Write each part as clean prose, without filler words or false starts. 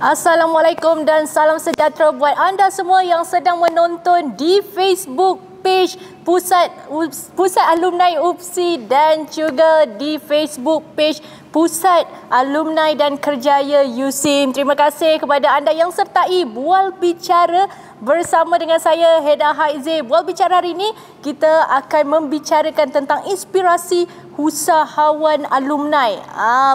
Assalamualaikum dan salam sejahtera buat anda semua yang sedang menonton di Facebook page Pusat Alumni UPSI dan juga di Facebook page Pusat Alumni dan Kerjaya USIM. Terima kasih kepada anda yang sertai Bual Bicara bersama dengan saya, Heda Haize. Bual Bicara hari ini kita akan membicarakan tentang inspirasi usahawan alumni.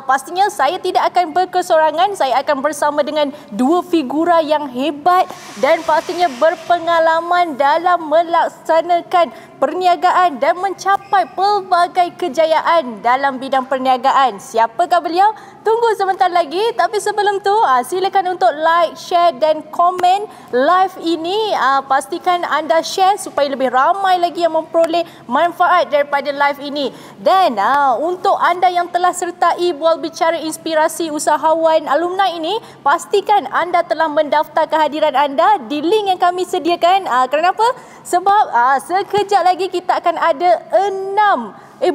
Pastinya saya tidak akan berkesorangan. Saya akan bersama dengan dua figura yang hebat dan pastinya berpengalaman dalam melaksanakan perniagaan dan mencapai pelbagai kejayaan dalam bidang perniagaan. Siapakah beliau? Tunggu sebentar lagi. Tapi sebelum tu, silakan untuk like, share dan komen live ini. Pastikan anda share supaya lebih ramai lagi yang memperoleh manfaat daripada live ini. Dan untuk anda yang telah sertai Bual Bicara Inspirasi Usahawan Alumni ini, pastikan anda telah mendaftar kehadiran anda di link yang kami sediakan. Kenapa? Sebab sekejap lagi kita akan ada 8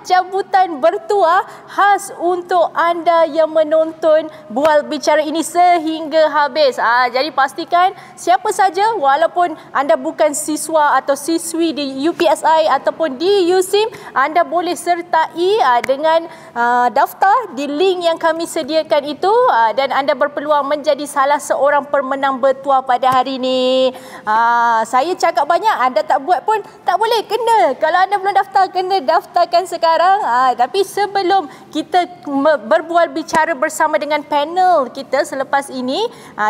cabutan bertuah khas untuk anda yang menonton Bual Bicara ini sehingga habis. Jadi pastikan siapa saja, walaupun anda bukan siswa atau siswi di UPSI ataupun di USIM, anda boleh sertai dengan daftar di link yang kami sediakan itu, dan anda berpeluang menjadi salah seorang pemenang bertuah pada hari ini. Saya cakap banyak, anda tak buat pun tak boleh, kena. Kalau anda belum daftar, kena daftarkan sekarang. Tapi sebelum kita berbual bicara bersama dengan panel kita selepas ini,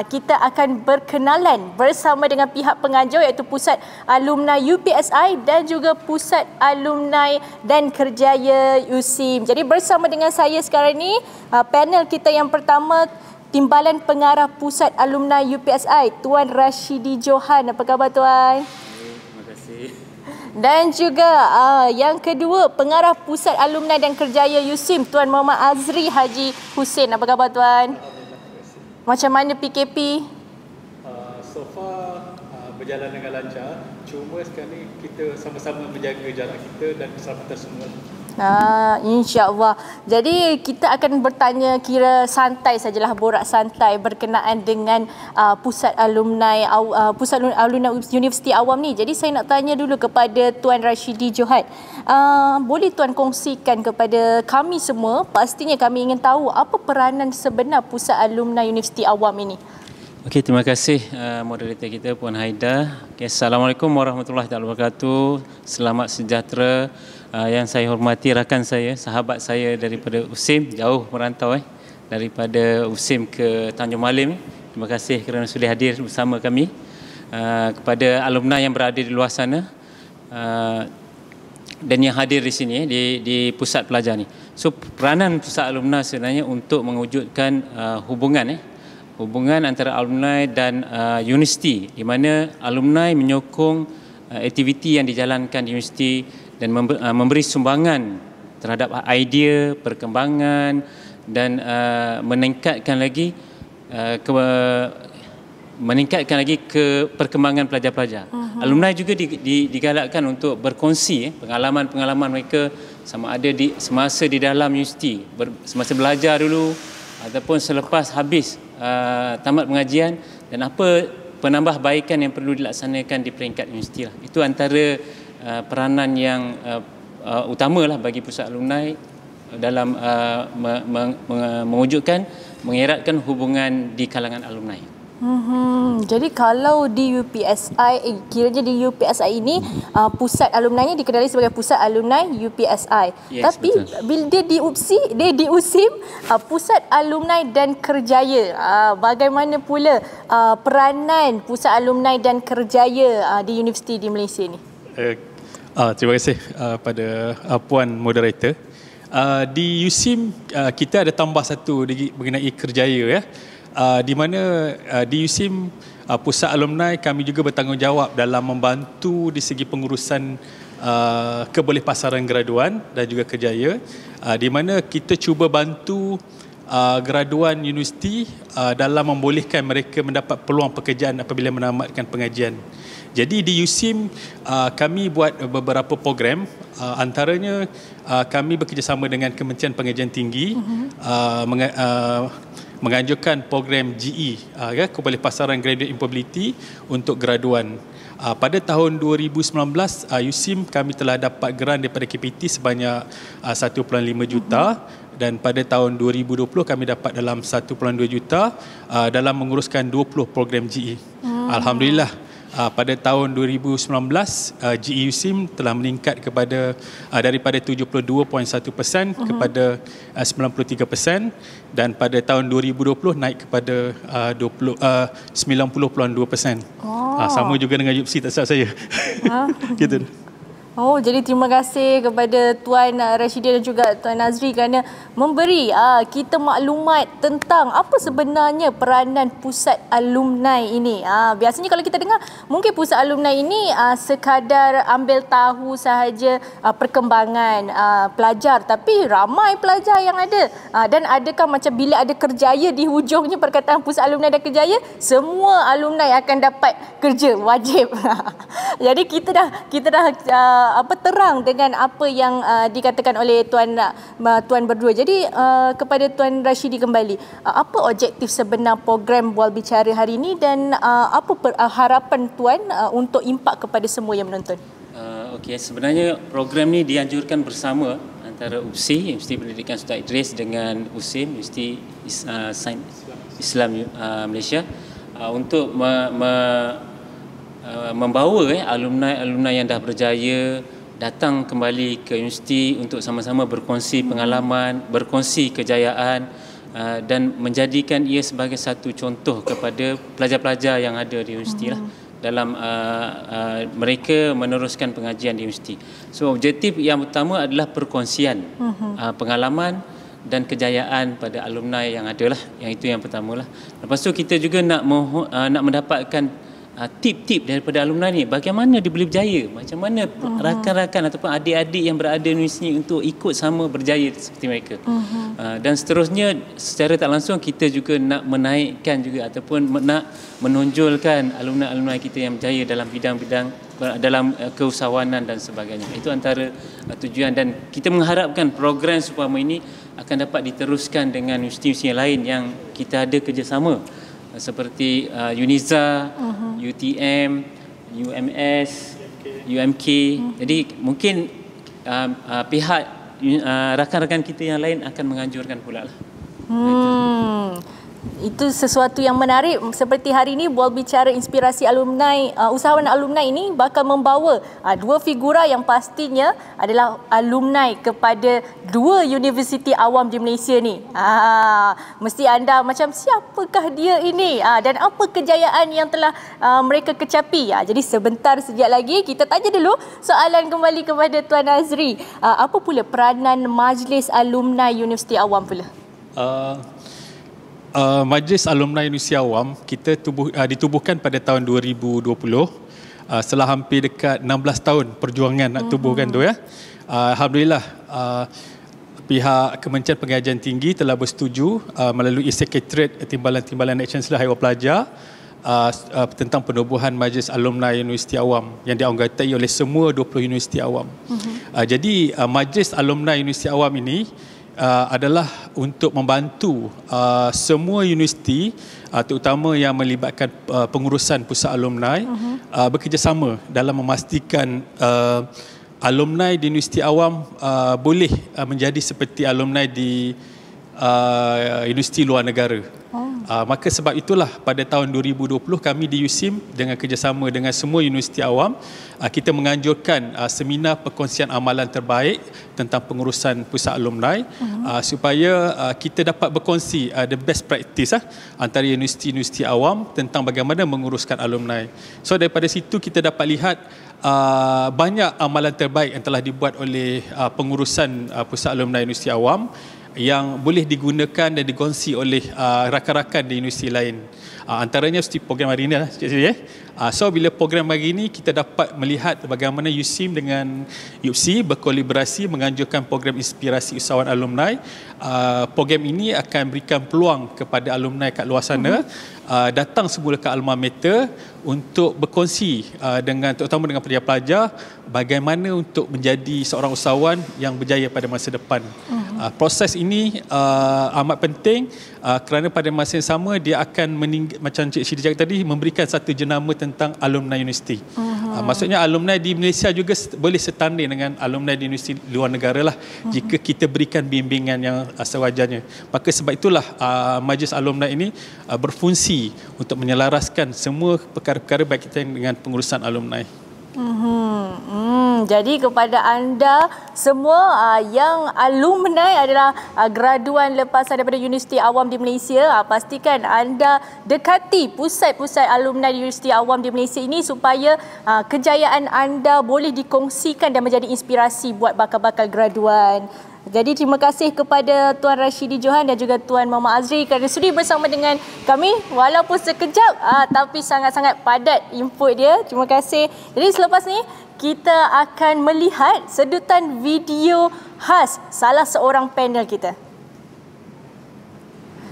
kita akan berkenalan bersama dengan pihak pengajar iaitu Pusat Alumni UPSI dan juga Pusat Alumni dan Kerjaya USIM. Jadi bersama dengan saya sekarang ini, panel kita yang pertama, Timbalan Pengarah Pusat Alumni UPSI, Tuan Rashidi Johan. Apa khabar Tuan? Terima kasih. Dan juga yang kedua, Pengarah Pusat Alumni dan Kerjaya USIM, Tuan Muhammad Azri Haji Hussein. Apa khabar Tuan? Macam mana PKP? So far berjalan dengan lancar. Cuma sekarang ni kita sama-sama menjaga jarak kita dan keselamatan semua. InsyaAllah. Jadi kita akan bertanya, kira santai sajalah, borak santai berkenaan dengan Pusat Alumni Universiti Awam ni. Jadi saya nak tanya dulu kepada Tuan Rashidi Johan. Boleh Tuan kongsikan kepada kami semua, pastinya kami ingin tahu apa peranan sebenar Pusat Alumni Universiti Awam ini. Okey, terima kasih moderator kita Puan Haida. Okay, Assalamualaikum warahmatullahi wabarakatuh. Selamat sejahtera. Yang saya hormati rakan saya, sahabat saya daripada USIM, jauh merantau daripada USIM ke Tanjung Malim. Terima kasih kerana sudah hadir bersama kami. Kepada alumni yang berada di luar sana dan yang hadir di sini di pusat pelajar ni. So peranan pusat alumni sebenarnya untuk mewujudkan hubungan antara alumni dan universiti, di mana alumni menyokong aktiviti yang dijalankan di universiti dan memberi sumbangan terhadap idea, perkembangan dan meningkatkan lagi ke perkembangan pelajar-pelajar. Alumni juga digalakkan untuk berkongsi pengalaman-pengalaman mereka, sama ada semasa di dalam universiti, semasa belajar dulu ataupun selepas habis tamat pengajian, dan apa penambahbaikan yang perlu dilaksanakan di peringkat universiti. Itu antara peranan yang utamalah bagi pusat alumni dalam mewujudkan, mengeratkan hubungan di kalangan alumni. Jadi kalau di UPSI, kiranya di UPSI ini pusat alumni nya dikenali sebagai Pusat Alumni UPSI. Yes, tapi betul. Bila dia di USIM, Pusat Alumni dan Kerjaya. Bagaimana pula peranan Pusat Alumni dan Kerjaya di universiti di Malaysia ni? Terima kasih pada Puan Moderator. Di USIM kita ada tambah satu mengenai kerjaya, di mana di USIM Pusat Alumni kami juga bertanggungjawab dalam membantu di segi pengurusan kebolehpasaran graduan dan juga kerjaya, di mana kita cuba bantu graduan universiti dalam membolehkan mereka mendapat peluang pekerjaan apabila menamatkan pengajian. Jadi di USIM kami buat beberapa program, antaranya kami bekerjasama dengan Kementerian Pengajian Tinggi menganjurkan program GE, Kembali Pasaran Graduate Employability untuk graduan. Pada tahun 2019, USIM kami telah dapat grant daripada KPT sebanyak 1.5 juta dan pada tahun 2020 kami dapat dalam 1.2 juta dalam menguruskan 20 program GE. Alhamdulillah, pada tahun 2019 GE USIM telah meningkat kepada daripada 72.1% kepada 93% dan pada tahun 2020 naik kepada 90.2%. Sama juga dengan UPSI, tak silap saya. Gitu. Jadi terima kasih kepada Tuan Rashidi dan juga Tuan Nazri kerana memberi kita maklumat tentang apa sebenarnya peranan pusat alumni ini. Biasanya kalau kita dengar mungkin pusat alumni ini sekadar ambil tahu sahaja perkembangan pelajar, tapi ramai pelajar yang ada. Dan adakah macam bila ada kerjaya di hujungnya perkataan pusat alumni dan kerjaya, semua alumni akan dapat kerja wajib. Jadi kita dah terang dengan apa yang dikatakan oleh tuan berdua. Jadi kepada Tuan Rashidi kembali, apa objektif sebenar program Bual Bicara hari ini dan apa harapan tuan untuk impak kepada semua yang menonton? Okey, sebenarnya program ni dianjurkan bersama antara UPSI, Universiti Pendidikan Sultan Idris, dengan USIM, Universiti Sains Islam Malaysia, untuk membawa alumni yang dah berjaya datang kembali ke universiti untuk sama-sama berkongsi pengalaman, berkongsi kejayaan dan menjadikan ia sebagai satu contoh kepada pelajar-pelajar yang ada di universiti lah, dalam mereka meneruskan pengajian di universiti. So objektif yang utama adalah perkongsian pengalaman dan kejayaan pada alumni yang ada lah. Yang itu yang pertama lah. Lepas tu kita juga nak mendapatkan tip-tip daripada alumni ni, bagaimana dia boleh berjaya, macam mana rakan-rakan ataupun adik-adik yang berada di universiti untuk ikut sama berjaya seperti mereka. Dan seterusnya, secara tak langsung kita juga nak menaikkan juga ataupun nak menonjolkan alumni-alumni kita yang berjaya dalam bidang-bidang, dalam keusahawanan dan sebagainya. Itu antara tujuan, dan kita mengharapkan program seumpama ini akan dapat diteruskan dengan universiti-universiti yang lain yang kita ada kerjasama, seperti UNIZA, UTM, UMS, UMK. Jadi mungkin pihak rakan-rakan kita yang lain akan menganjurkan pula lah. Itu sesuatu yang menarik. Seperti hari ini Bual Bicara Inspirasi Alumni, usahawan alumni ini bakal membawa dua figura yang pastinya adalah alumni kepada dua universiti awam di Malaysia ni. Mesti anda macam, siapakah dia ini? Dan apa kejayaan yang telah mereka kecapi? Jadi sebentar sekejap lagi kita tanya dulu soalan kembali kepada Tuan Nazri. Apa pula peranan Majlis Alumni Universiti Awam pula? Majlis Alumni Universiti Awam kita ditubuhkan pada tahun 2020, setelah hampir dekat 16 tahun perjuangan nak tubuhkan tu ya. Alhamdulillah, pihak Kementerian Pengajian Tinggi telah bersetuju melalui Sekretariat Timbalan Action Sela Haiwan Pelajar tentang penubuhan Majlis Alumni Universiti Awam yang dianggotai oleh semua 20 universiti awam. Jadi Majlis Alumni Universiti Awam ini adalah untuk membantu semua universiti, terutama yang melibatkan pengurusan pusat alumni, bekerjasama dalam memastikan alumni di Universiti Awam boleh menjadi seperti alumni di universiti luar negara. Maka sebab itulah pada tahun 2020 kami di USIM dengan kerjasama dengan semua universiti awam, kita menganjurkan seminar perkongsian amalan terbaik tentang pengurusan pusat alumni, supaya kita dapat berkongsi the best practice antara universiti-universiti awam tentang bagaimana menguruskan alumni. So daripada situ kita dapat lihat banyak amalan terbaik yang telah dibuat oleh pengurusan pusat alumni universiti awam yang boleh digunakan dan dikongsi oleh rakan-rakan di universiti lain. Antaranya seperti program hari ini lah. So bila program hari ini kita dapat melihat bagaimana USIM dengan UPSI berkolaborasi menganjurkan program inspirasi usahawan alumni. Program ini akan berikan peluang kepada alumni kat luar sana datang semula ke alma mater untuk berkongsi terutama dengan pelajar-pelajar bagaimana untuk menjadi seorang usahawan yang berjaya pada masa depan. Proses ini amat penting kerana pada masa yang sama dia akan macam Cik Syedi cakap tadi, memberikan satu jenama tentang alumni universiti. Maksudnya alumni di Malaysia juga boleh setanding dengan alumni di universiti luar negara lah, jika kita berikan bimbingan yang sewajarnya. Maka sebab itulah Majlis Alumni ini berfungsi untuk menyelaraskan semua perkara-perkara baik kita dengan pengurusan alumni. Jadi kepada anda semua yang alumni adalah graduan lepas daripada Universiti Awam di Malaysia, pastikan anda dekati pusat-pusat alumni di Universiti Awam di Malaysia ini supaya kejayaan anda boleh dikongsikan dan menjadi inspirasi buat bakal-bakal graduan. Jadi terima kasih kepada Tuan Rashidi Johan dan juga Tuan Muhammad Azri kerana sudi bersama dengan kami walaupun sekejap tapi sangat-sangat padat input dia. Terima kasih. Jadi selepas ni kita akan melihat sedutan video khas salah seorang panel kita.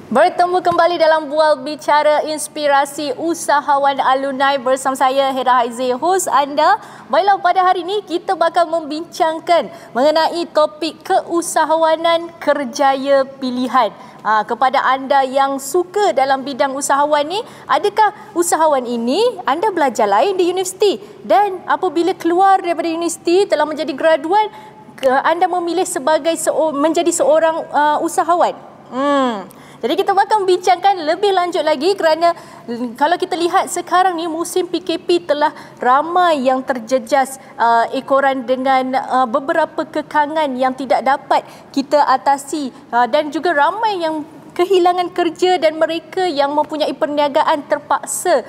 Bertemu kembali dalam Bual Bicara Inspirasi Usahawan Alumni bersama saya Hera Haizi, hos anda. Baiklah, pada hari ini kita bakal membincangkan mengenai topik keusahawanan kerjaya pilihan. Kepada anda yang suka dalam bidang usahawan ni, adakah usahawan ini anda belajar lain di universiti dan apabila keluar daripada universiti telah menjadi graduan, anda memilih menjadi seorang usahawan? Jadi kita bakal bincangkan lebih lanjut lagi kerana kalau kita lihat sekarang ni musim PKP telah ramai yang terjejas ekoran dengan beberapa kekangan yang tidak dapat kita atasi dan juga ramai yang kehilangan kerja dan mereka yang mempunyai perniagaan terpaksa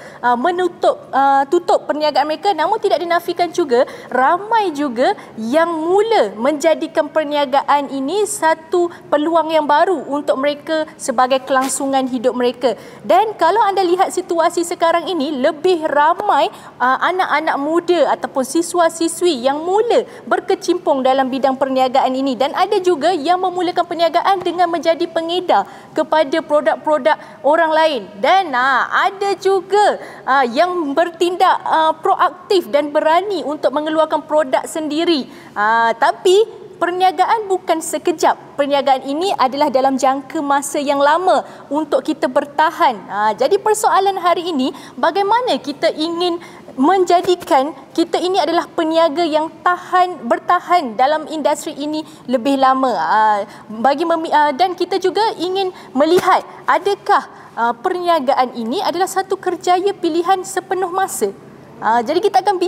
tutup perniagaan mereka. Namun tidak dinafikan juga ramai juga yang mula menjadikan perniagaan ini satu peluang yang baru untuk mereka sebagai kelangsungan hidup mereka. Dan kalau anda lihat situasi sekarang ini, lebih ramai anak-anak muda ataupun siswa-siswi yang mula berkecimpung dalam bidang perniagaan ini, dan ada juga yang memulakan perniagaan dengan menjadi pengedar kepada produk-produk orang lain, dan ada juga yang bertindak proaktif dan berani untuk mengeluarkan produk sendiri. Tapi perniagaan bukan sekejap. Perniagaan ini adalah dalam jangka masa yang lama untuk kita bertahan. Jadi persoalan hari ini, bagaimana kita ingin menjadikan kita ini adalah peniaga yang bertahan dalam industri ini lebih lama. Dan kita juga ingin melihat adakah perniagaan ini adalah satu kerjaya pilihan sepenuh masa. Jadi kita akan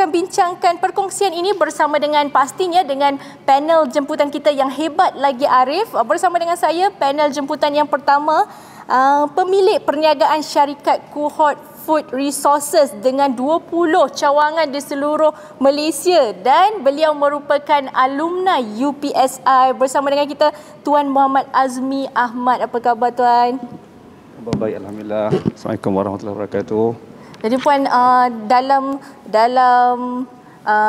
bincangkan perkongsian ini bersama dengan pastinya dengan panel jemputan kita yang hebat lagi Arif. Bersama dengan saya panel jemputan yang pertama, pemilik perniagaan syarikat Cohort Food Resources dengan 20 cawangan di seluruh Malaysia, dan beliau merupakan alumni UPSI. Bersama dengan kita Tuan Muhammad Azmi Ahmad. Apa khabar Tuan? Baik, alhamdulillah. Assalamualaikum warahmatullahi wabarakatuh. Jadi Puan, dalam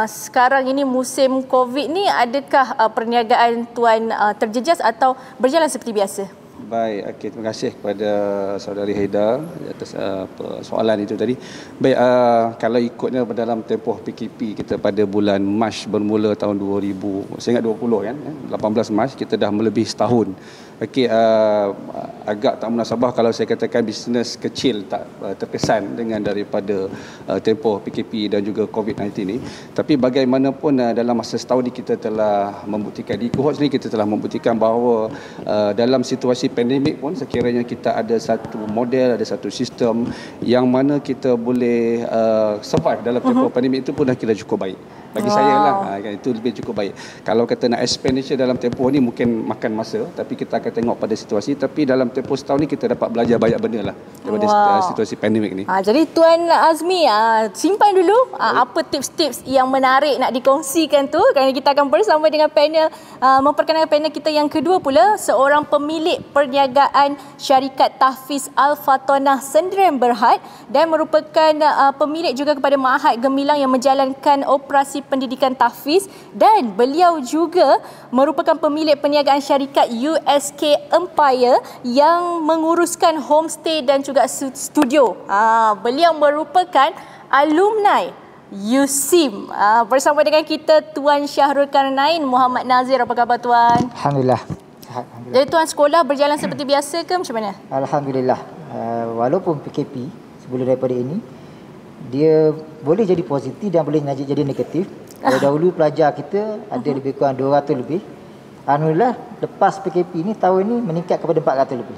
sekarang ini musim COVID ni, adakah perniagaan Tuan terjejas atau berjalan seperti biasa? Baik, okay, terima kasih kepada saudari Haida atas soalan itu tadi. Baik, kalau ikutnya dalam tempoh PKP kita pada bulan Mac bermula tahun 2000, saya ingat 20 kan, 18 Mac, kita dah melebihi setahun. Okey, agak tak munasabah kalau saya katakan bisnes kecil tak terkesan dengan daripada tempoh PKP dan juga COVID-19 ini. Tapi bagaimanapun dalam masa setahun ini kita telah membuktikan, di cohort sendiri kita telah membuktikan bahawa dalam situasi pandemik pun sekiranya kita ada satu model, ada satu sistem yang mana kita boleh survive dalam tempoh pandemik itu pun dah kira cukup baik. Bagi saya lah, itu lebih cukup baik. Kalau kata nak expenditure dalam tempoh ni mungkin makan masa, tapi kita akan tengok pada situasi. Tapi dalam tempoh setahun ni kita dapat belajar banyak benda lah daripada situasi pandemik ni. Jadi Tuan Azmi, simpan dulu apa tips-tips yang menarik nak dikongsikan tu, kerana kita akan bersama dengan panel, memperkenalkan panel kita yang kedua pula, seorang pemilik perniagaan syarikat Tahfiz Al-Fatonah Sendirian Berhad dan merupakan pemilik juga kepada Ma'had Gemilang yang menjalankan operasi pendidikan tahfiz, dan beliau juga merupakan pemilik perniagaan syarikat USK Empire yang menguruskan homestay dan juga studio. Beliau merupakan alumni USIM. Bersama dengan kita Tuan Syahrul Karnain Muhammad Nazir. Apa khabar Tuan? Alhamdulillah. Jadi Tuan sekolah berjalan seperti biasa ke macam mana? Alhamdulillah. Walaupun PKP sebelum daripada ini, dia boleh jadi positif dan boleh jadi negatif. Kalau dahulu pelajar kita ada lebih kurang 200 lebih. Alhamdulillah lepas PKP ini tahun ini meningkat kepada 400 lebih.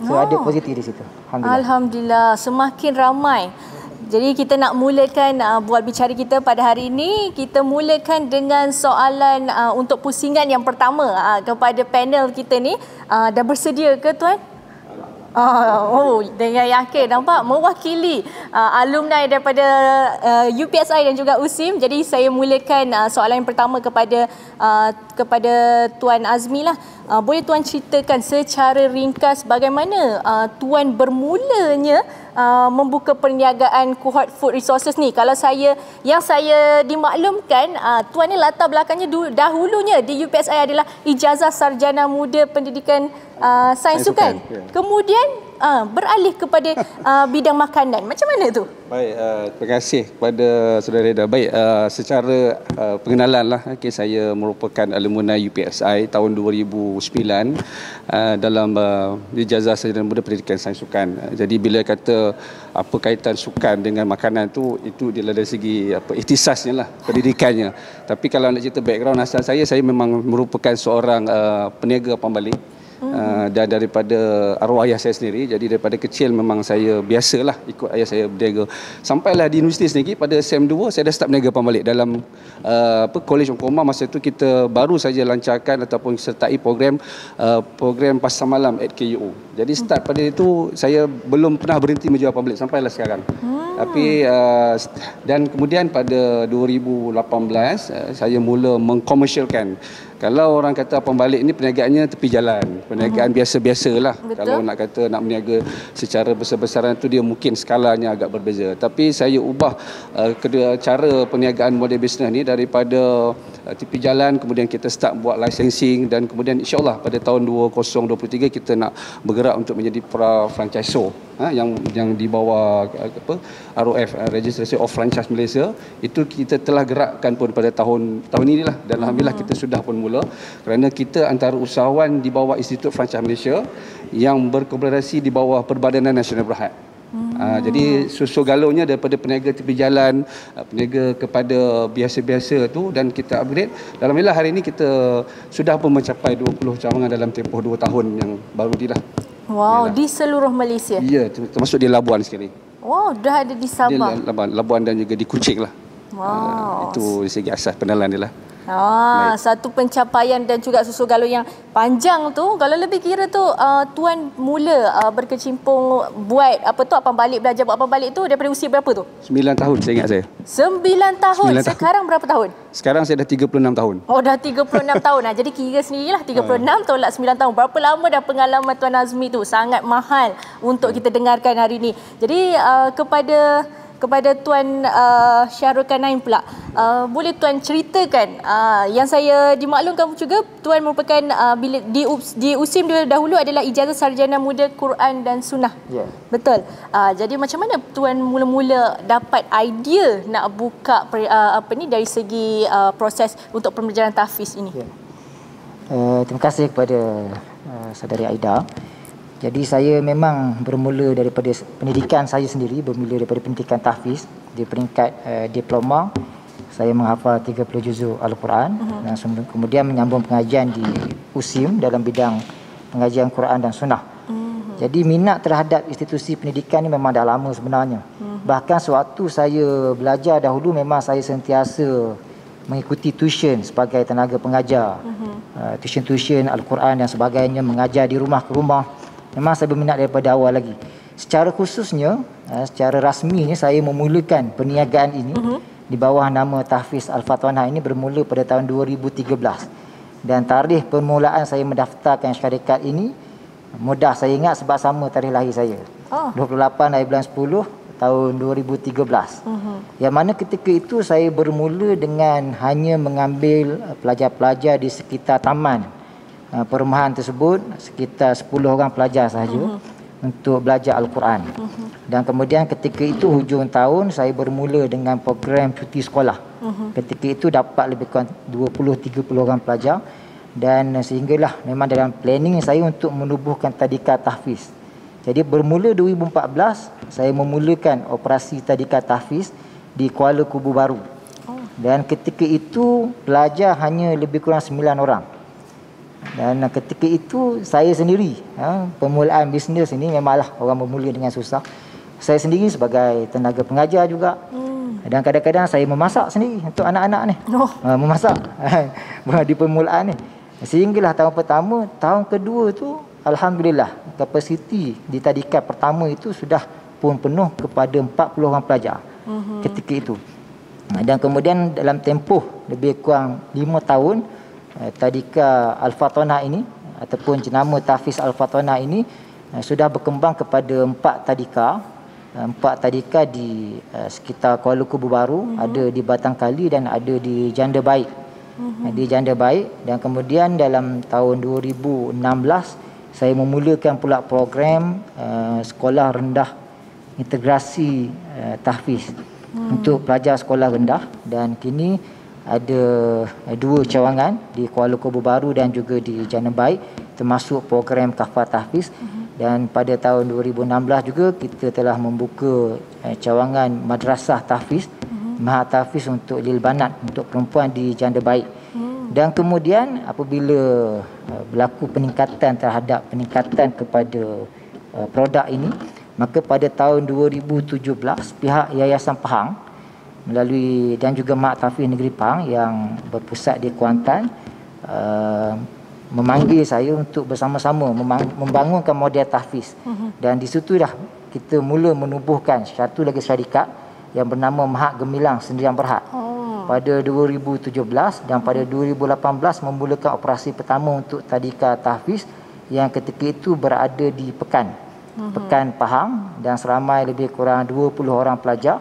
So ada positif di situ. Alhamdulillah. Alhamdulillah, semakin ramai. Jadi kita nak mulakan buat bicara kita pada hari ini. Kita mulakan dengan soalan untuk pusingan yang pertama kepada panel kita ni. Dah bersedia ke Tuan? Dengan yakin nampak mewakili alumni daripada UPSI dan juga USIM. Jadi saya mulakan soalan yang pertama kepada Tuan Azmi lah. Boleh Tuan ceritakan secara ringkas bagaimana Tuan bermulanya membuka perniagaan Cohort Food Resources ni? Kalau saya dimaklumkan, Tuan ni latar belakangnya dahulunya di UPSI adalah ijazah sarjana muda pendidikan sains sukan. Kemudian beralih kepada bidang makanan. Macam mana tu? Baik, terima kasih kepada Saudara Reda. Baik, secara pengenalan lah, saya merupakan alumni UPSI tahun 2009 dalam ijazah sarjana muda pendidikan sains sukan. Jadi bila kata apa kaitan sukan dengan makanan tu, itu dia dari segi ikhtisasnya lah, pendidikannya. Tapi kalau nak cerita background asal saya memang merupakan seorang peniaga pembalik. Dan daripada arwah ayah saya sendiri, jadi daripada kecil memang saya biasalah ikut ayah saya berniaga. Sampailah di universiti sendiri pada SEM 2 saya dah start berniaga pembalik dalam College of Commerce. Masa itu kita baru saja lancarkan ataupun sertai program pasar malam at KUO. Jadi start pada itu saya belum pernah berhenti menjual pembalik sampailah sekarang. Tapi dan kemudian pada 2018 saya mula mengkomersialkan. Kalau orang kata pembalik ni perniagaannya tepi jalan, perniagaan biasa-biasalah. Kalau nak kata nak berniaga secara besar-besaran tu dia mungkin skalanya agak berbeza. Tapi saya ubah cara perniagaan model bisnes ni daripada tepi jalan, kemudian kita start buat licensing dan kemudian insya-Allah pada tahun 2023 kita nak bergerak untuk menjadi franchisor yang di bawah ROF, Registration of Franchise Malaysia. Itu kita telah gerakkan pun pada tahun inilah dan alhamdulillah kita sudah pun mula kerana kita antara usahawan di bawah Institut Franchise Malaysia yang berkolaborasi di bawah Perbadanan Nasional Berhad. Jadi susu galaunya daripada peniaga tepi jalan, peniaga kepada biasa-biasa tu, dan kita upgrade. Alhamdulillah hari ini kita sudah pun mencapai 20 cawangan dalam tempoh 2 tahun yang baru ni lah. Wow, di seluruh Malaysia? Ya, termasuk di Labuan sekali. Wow, dah ada di Sabah? Di Labuan dan juga di Kuching lah. Wow. Itu dari segi asas pengenalan dia lah. Satu pencapaian dan juga susu galon yang panjang tu. Kalau lebih kira tu Tuan mula berkecimpung buat abang balik, belajar buat abang balik tu daripada usia berapa tu? 9 tahun saya ingat saya. 9 tahun. Sekarang berapa tahun? Sekarang saya dah 36 tahun. Oh, dah 36 tahun. Jadi kira sendirilah 36 tolak 9 tahun. Berapa lama dah pengalaman Tuan Azmi tu? Sangat mahal untuk kita dengarkan hari ini. Jadi kepada Tuan Syahrul Karnain pula, boleh Tuan ceritakan, yang saya dimaklumkan juga Tuan merupakan bila di USIM dahulu adalah ijazah sarjana muda Quran dan Sunnah. Betul. Jadi macam mana Tuan mula-mula dapat idea nak buka dari segi proses untuk pembelajaran tahfiz ini? Terima kasih kepada saudari Aida. Jadi saya memang bermula daripada pendidikan saya sendiri, bermula daripada pendidikan tahfiz di peringkat diploma. Saya menghafal 30 juzuk Al-Quran dan kemudian menyambung pengajian di USIM dalam bidang pengajian Quran dan Sunnah. Jadi minat terhadap institusi pendidikan ni memang dah lama sebenarnya. Bahkan sewaktu saya belajar dahulu memang saya sentiasa mengikuti tuition sebagai tenaga pengajar. Tuition Al-Quran dan sebagainya, mengajar di rumah ke rumah. Memang saya berminat daripada awal lagi. Secara khususnya, secara rasminya saya memulakan perniagaan ini di bawah nama Tahfiz Al-Fatwanah ini bermula pada tahun 2013. Dan tarikh permulaan saya mendaftarkan syarikat ini mudah saya ingat sebab sama tarikh lahir saya. 28 hari bulan 10 tahun 2013. Yang mana ketika itu saya bermula dengan hanya mengambil pelajar-pelajar di sekitar taman perumahan tersebut, sekitar 10 orang pelajar sahaja. untuk belajar Al-Quran. Dan kemudian ketika itu hujung tahun saya bermula dengan program cuti sekolah. Ketika itu dapat lebih kurang 20-30 orang pelajar, dan sehinggalah memang dalam planning saya untuk menubuhkan tadika tahfiz. Jadi bermula 2014 saya memulakan operasi tadika tahfiz di Kuala Kubu Baru. Dan ketika itu pelajar hanya lebih kurang 9 orang. Dan ketika itu saya sendiri, permulaan bisnes ini memanglah orang bermula dengan susah. Saya sendiri sebagai tenaga pengajar juga. Dan kadang-kadang saya memasak sendiri untuk anak-anak ni. Memasak di permulaan ni. Sehinggalah tahun pertama, tahun kedua tu alhamdulillah kapasiti di tadika pertama itu sudah pun penuh kepada 40 orang pelajar ketika itu. Dan kemudian dalam tempoh lebih kurang 5 tahun, tadika Al-Fatonah ini ataupun jenama tahfiz Al-Fatonah ini sudah berkembang kepada 4 tadika. 4 tadika di sekitar Kuala Kubu Baru, ada di Batang Kali dan ada di Janda Baik. Di Janda Baik. Dan kemudian dalam tahun 2016 saya memulakan pula program sekolah rendah integrasi tahfiz untuk pelajar sekolah rendah, dan kini ada 2 cawangan di Kuala Kubu Baru dan juga di Janda Baik termasuk program kafah tahfiz. Dan pada tahun 2016 juga kita telah membuka cawangan madrasah tahfiz, mahat tahfiz untuk lil banat, untuk perempuan di Janda Baik. Dan kemudian apabila berlaku peningkatan terhadap peningkatan kepada produk ini, maka pada tahun 2017 pihak Yayasan Pahang melalui dan juga Mahat Tahfiz Negeri Pahang yang berpusat di Kuantan memanggil saya untuk bersama-sama membangunkan model tahfiz. Dan di situ dah kita mula menubuhkan satu lagi syarikat yang bernama Mahat Gemilang Sendirian Berhad. Pada 2017 dan pada 2018 memulakan operasi pertama untuk tadika tahfiz yang ketika itu berada di Pekan Pahang, dan seramai lebih kurang 20 orang pelajar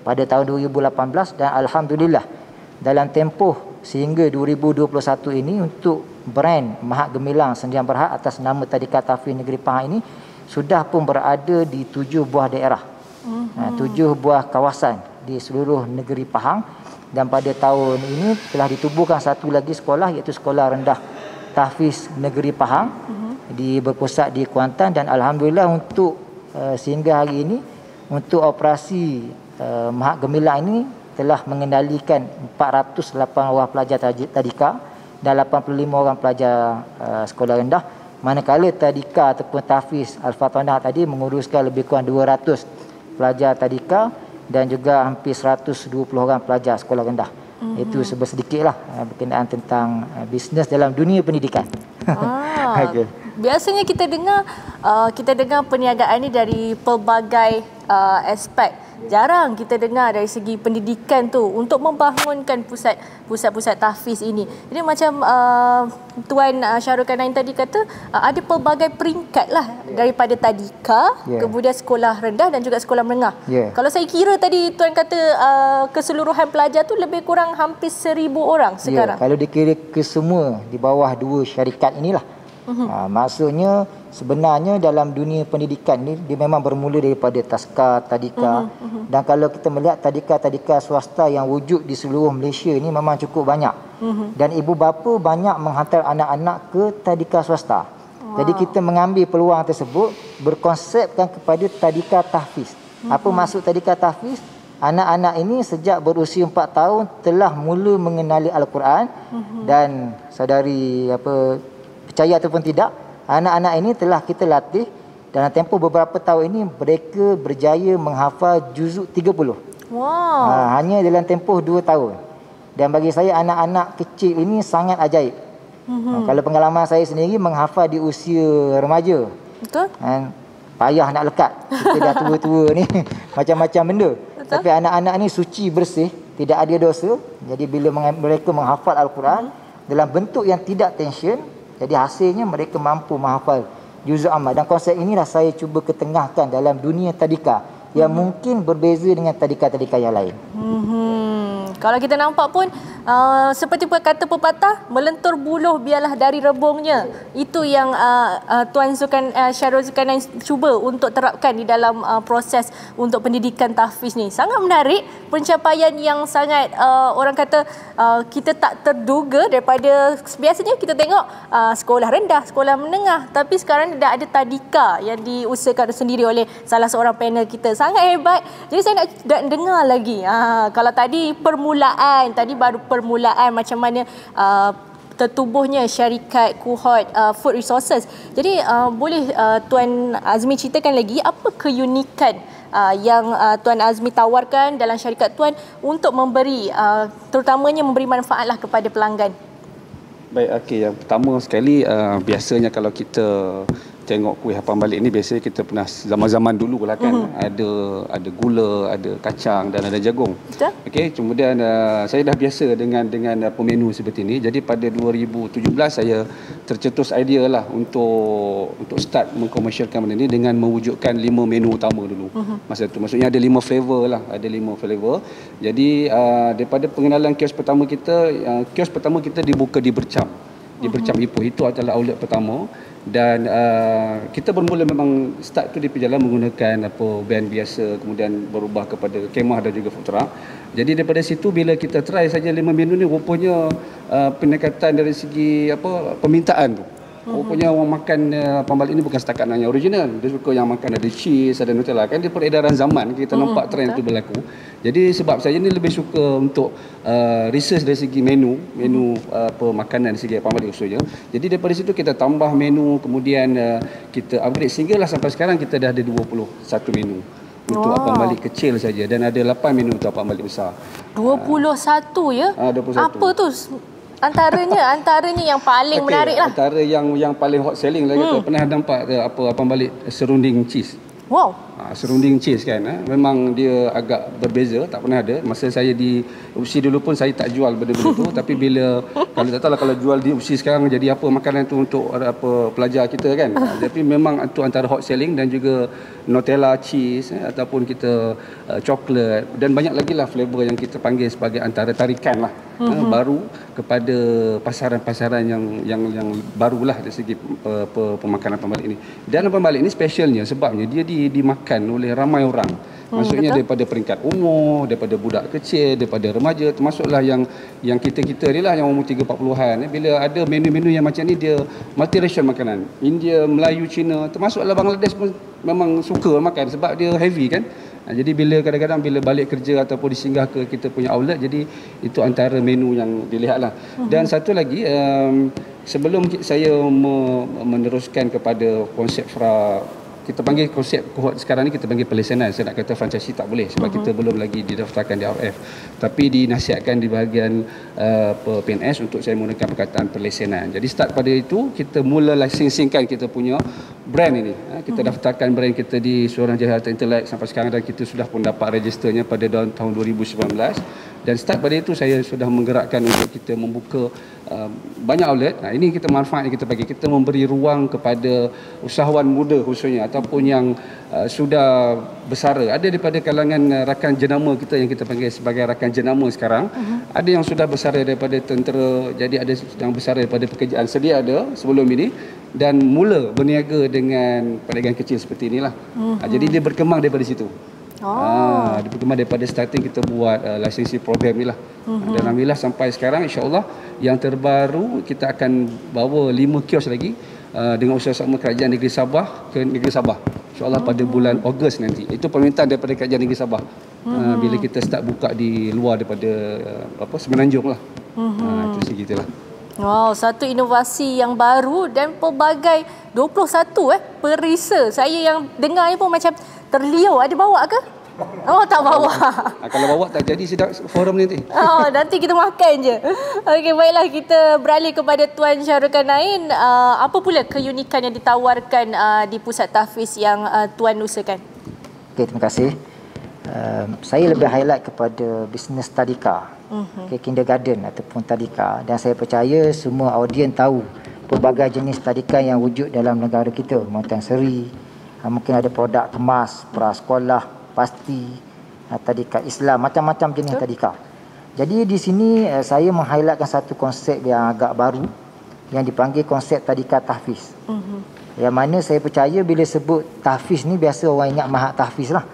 pada tahun 2018. Dan alhamdulillah dalam tempoh sehingga 2021 ini untuk brand Mahat Gemilang Sendirian Berhad atas nama tadika tahfiz Negeri Pahang ini sudah pun berada di 7 buah daerah, 7 buah kawasan di seluruh negeri Pahang. Dan pada tahun ini telah ditubuhkan satu lagi sekolah, iaitu Sekolah Rendah Tahfiz Negeri Pahang di berpusat di Kuantan. Dan alhamdulillah untuk sehingga hari ini untuk operasi Mahat Gemilang ini telah mengendalikan 408 orang pelajar tadika dan 85 orang pelajar sekolah rendah, manakala tadika ataupun tahfiz Al-Fatonah tadi menguruskan lebih kurang 200 pelajar tadika dan juga hampir 120 orang pelajar sekolah rendah. Itu sedikitlah berkenaan tentang bisnes dalam dunia pendidikan. Okay. Biasanya kita dengar perniagaan ni dari pelbagai aspek. Jarang kita dengar dari segi pendidikan tu untuk membangunkan pusat-pusat tahfiz ini. Jadi macam Tuan Syahrul Kanain tadi kata, ada pelbagai peringkat lah daripada tadika, kemudian sekolah rendah dan juga sekolah menengah. Kalau saya kira tadi Tuan kata keseluruhan pelajar tu lebih kurang hampir 1,000 orang sekarang. Kalau dikira ke semua di bawah 2 syarikat inilah. Maksudnya sebenarnya dalam dunia pendidikan ni dia memang bermula daripada taska tadika. Dan kalau kita melihat tadika-tadika swasta yang wujud di seluruh Malaysia ni memang cukup banyak. Dan ibu bapa banyak menghantar anak-anak ke tadika swasta. Jadi kita mengambil peluang tersebut, berkonsepkan kepada tadika tahfiz. Apa maksud tadika tahfiz? Anak-anak ini sejak berusia 4 tahun telah mula mengenali Al-Quran. Dan saudari percaya ataupun tidak, anak-anak ini telah kita latih dalam tempoh beberapa tahun ini mereka berjaya menghafal juzuk 30. Hanya dalam tempoh 2 tahun. Dan bagi saya anak-anak kecil ini sangat ajaib. Kalau pengalaman saya sendiri menghafal di usia remaja. Betul. Payah nak lekat. Kita dah tua-tua ni macam-macam benda. Betul. Tapi anak-anak ni suci bersih, tidak ada dosa. Jadi bila mereka menghafal Al-Quran dalam bentuk yang tidak tension, jadi hasilnya mereka mampu menghafal juzuk amal. Dan konsep inilah saya cuba ketengahkan dalam dunia tadika yang mungkin berbeza dengan tadika-tadika yang lain. Kalau kita nampak pun Seperti kata pepatah, melentur buluh biarlah dari rebungnya. Itu yang Tuan Syahrul Zulkarnain cuba untuk terapkan di dalam proses untuk pendidikan tahfiz ni. Sangat menarik, pencapaian yang sangat orang kata kita tak terduga daripada biasanya kita tengok sekolah rendah, sekolah menengah, tapi sekarang dah ada tadika yang diusahakan sendiri oleh salah seorang panel kita. Sangat hebat. Jadi saya nak dengar lagi. Kalau tadi permulaan, tadi baru permulaan macam mana tertubuhnya syarikat Kuhort Food Resources. Jadi boleh Tuan Azmi ceritakan lagi apa keunikan yang Tuan Azmi tawarkan dalam syarikat Tuan untuk memberi terutamanya memberi manfaatlah kepada pelanggan. Baik, okey. Yang pertama sekali, biasanya kalau kita tengok kuih hapang balik ni, biasanya kita pernah zaman-zaman dulu lah kan, ada gula, ada kacang dan ada jagung. Betul. Okey, kemudian saya dah biasa dengan menu seperti ini. Jadi pada 2017 saya tercetus idea lah untuk start mengkomersialkan benda ni dengan mewujudkan 5 menu utama dulu. Masa tu maksudnya ada 5 flavor lah, ada 5 flavor. Jadi daripada pengenalan kios pertama kita dibuka di Bercam. Di Bercam Ipoh, itu adalah outlet pertama. Dan kita bermula memang start tu di perjalanan menggunakan van biasa, kemudian berubah kepada kemah dan juga food truck. Jadi daripada situ bila kita try saja 5 menu ni, rupanya peningkatan dari segi permintaan tu. Rupanya orang makan pembalik ini bukan setakat yang original. Dia suka yang makan ada cheese, ada Nutella. Kan di peredaran zaman kita nampak trend itu berlaku. Jadi sebab saya ni lebih suka untuk research dari segi menu makanan dari segi pembalik khususnya. Jadi daripada situ kita tambah menu, kemudian kita upgrade sehinggalah sampai sekarang kita dah ada 21 menu. Untuk abang balik kecil saja, dan ada 8 menu untuk abang balik besar. 21 ya? 21. Apa tu? Antaranya yang paling menarik lah. Antara yang paling hot selling lah kita pernah nampak abang balik serunding cheese. Wow. Serunding cheese kan, memang dia agak berbeza, tak pernah ada. Masa saya di UPSI dulu pun saya tak jual benda-benda tu, tapi bila kalau tak tahulah kalau jual di UPSI sekarang jadi apa makanan tu untuk pelajar kita kan. Tapi memang itu antara hot selling, dan juga Nutella cheese ataupun kita coklat, dan banyak lagi lah flavor yang kita panggil sebagai antara tarikan lah baru kepada pasaran-pasaran yang barulah dari segi pemakanan pembalik ini. Dan pembalik ini specialnya sebabnya dia dimakan oleh ramai orang. Maksudnya daripada peringkat umur, daripada budak kecil, daripada remaja, termasuklah yang kita ni lah yang umur 30-40-an. Bila ada menu-menu yang macam ni, dia multiracial makanan. India, Melayu, Cina, termasuklah Bangladesh pun memang suka makan sebab dia heavy kan. Jadi kadang-kadang bila balik kerja ataupun disinggah ke kita punya outlet, jadi itu antara menu yang dilihatlah. Dan satu lagi, sebelum saya meneruskan kepada konsep kita panggil konsep Kuhort sekarang ni kita panggil pelesenan. Saya nak kata franchisee tak boleh sebab kita belum lagi didaftarkan di RF, tapi dinasihatkan di bahagian PNS untuk saya menggunakan perkataan pelesenan. Jadi start pada itu kita mula licensingkan kita punya brand ini. Kita daftarkan brand kita di Suruhanjaya Harta Intelek sampai sekarang, dan kita sudah pun dapat registernya pada tahun 2019. Dan start pada itu saya sudah menggerakkan untuk kita membuka banyak outlet. Ini kita manfaatnya kita bagi. Kita memberi ruang kepada usahawan muda khususnya ataupun yang sudah bersara. Ada daripada kalangan rakan jenama kita yang kita panggil sebagai rakan jenama sekarang. Ada yang sudah bersara daripada tentera, jadi ada yang bersara daripada pekerjaan sedia ada sebelum ini, dan mula berniaga dengan perniagaan kecil seperti inilah. Jadi dia berkembang daripada situ. Dia berkembang daripada starting kita buat licensing program ni lah. Dan alhamdulillah sampai sekarang insya-Allah yang terbaru kita akan bawa 5 kios lagi dengan usaha-usaha kerajaan negeri Sabah ke negeri Sabah. InsyaAllah pada bulan Ogos nanti. Itu permintaan daripada kerajaan negeri Sabah. Bila kita start buka di luar daripada Semenanjung lah. Itu segitulah. Wow, satu inovasi yang baru dan pelbagai 21 perisa. Saya yang dengar ni pun macam terliur. Ada bawa ke? Oh, tak bawa. Kalau bawa tak jadi sidang forum nanti. Nanti kita makan je. Okey, baiklah, kita beralih kepada Tuan Syahrul Zulkarnain. Apa pula keunikan yang ditawarkan di pusat tahfiz yang Tuan usahakan? Okey, terima kasih. Saya lebih highlight kepada bisnes tadika, kindergarten ataupun tadika, dan saya percaya semua audien tahu pelbagai jenis tadika yang wujud dalam negara kita. Montengseri, mungkin ada produk kemas, prasekolah, pasti, tadika Islam, macam-macam jenis tadika. Jadi di sini saya meng-highlightkan satu konsep yang agak baru yang dipanggil konsep tadika tahfiz. Yang mana saya percaya bila sebut tahfiz ni biasa orang ingat mahat tahfiz lah.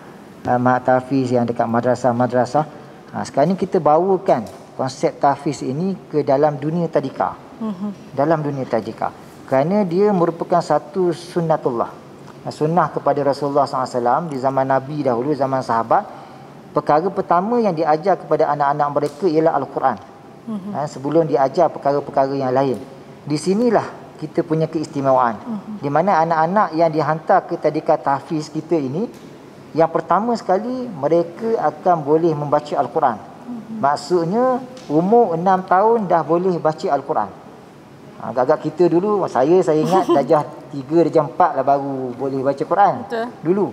Mahat tahfiz yang dekat madrasah-madrasah. Sekarang ni kita bawakan konsep tahfiz ini ke dalam dunia tadika. Dalam dunia tadika. Kerana dia merupakan satu sunnatullah. Sunnah kepada Rasulullah SAW di zaman Nabi dahulu, zaman sahabat. Perkara pertama yang diajar kepada anak-anak mereka ialah Al-Quran. Sebelum diajar perkara-perkara yang lain. Di sinilah kita punya keistimewaan. Di mana anak-anak yang dihantar ke tadika tahfiz kita ini, yang pertama sekali mereka akan boleh membaca Al-Quran. Maksudnya umur 6 tahun dah boleh baca Al-Quran. Agak-agak kita dulu, saya ingat darjah 3, darjah 4 lah baru boleh baca Quran. Betul. Dulu.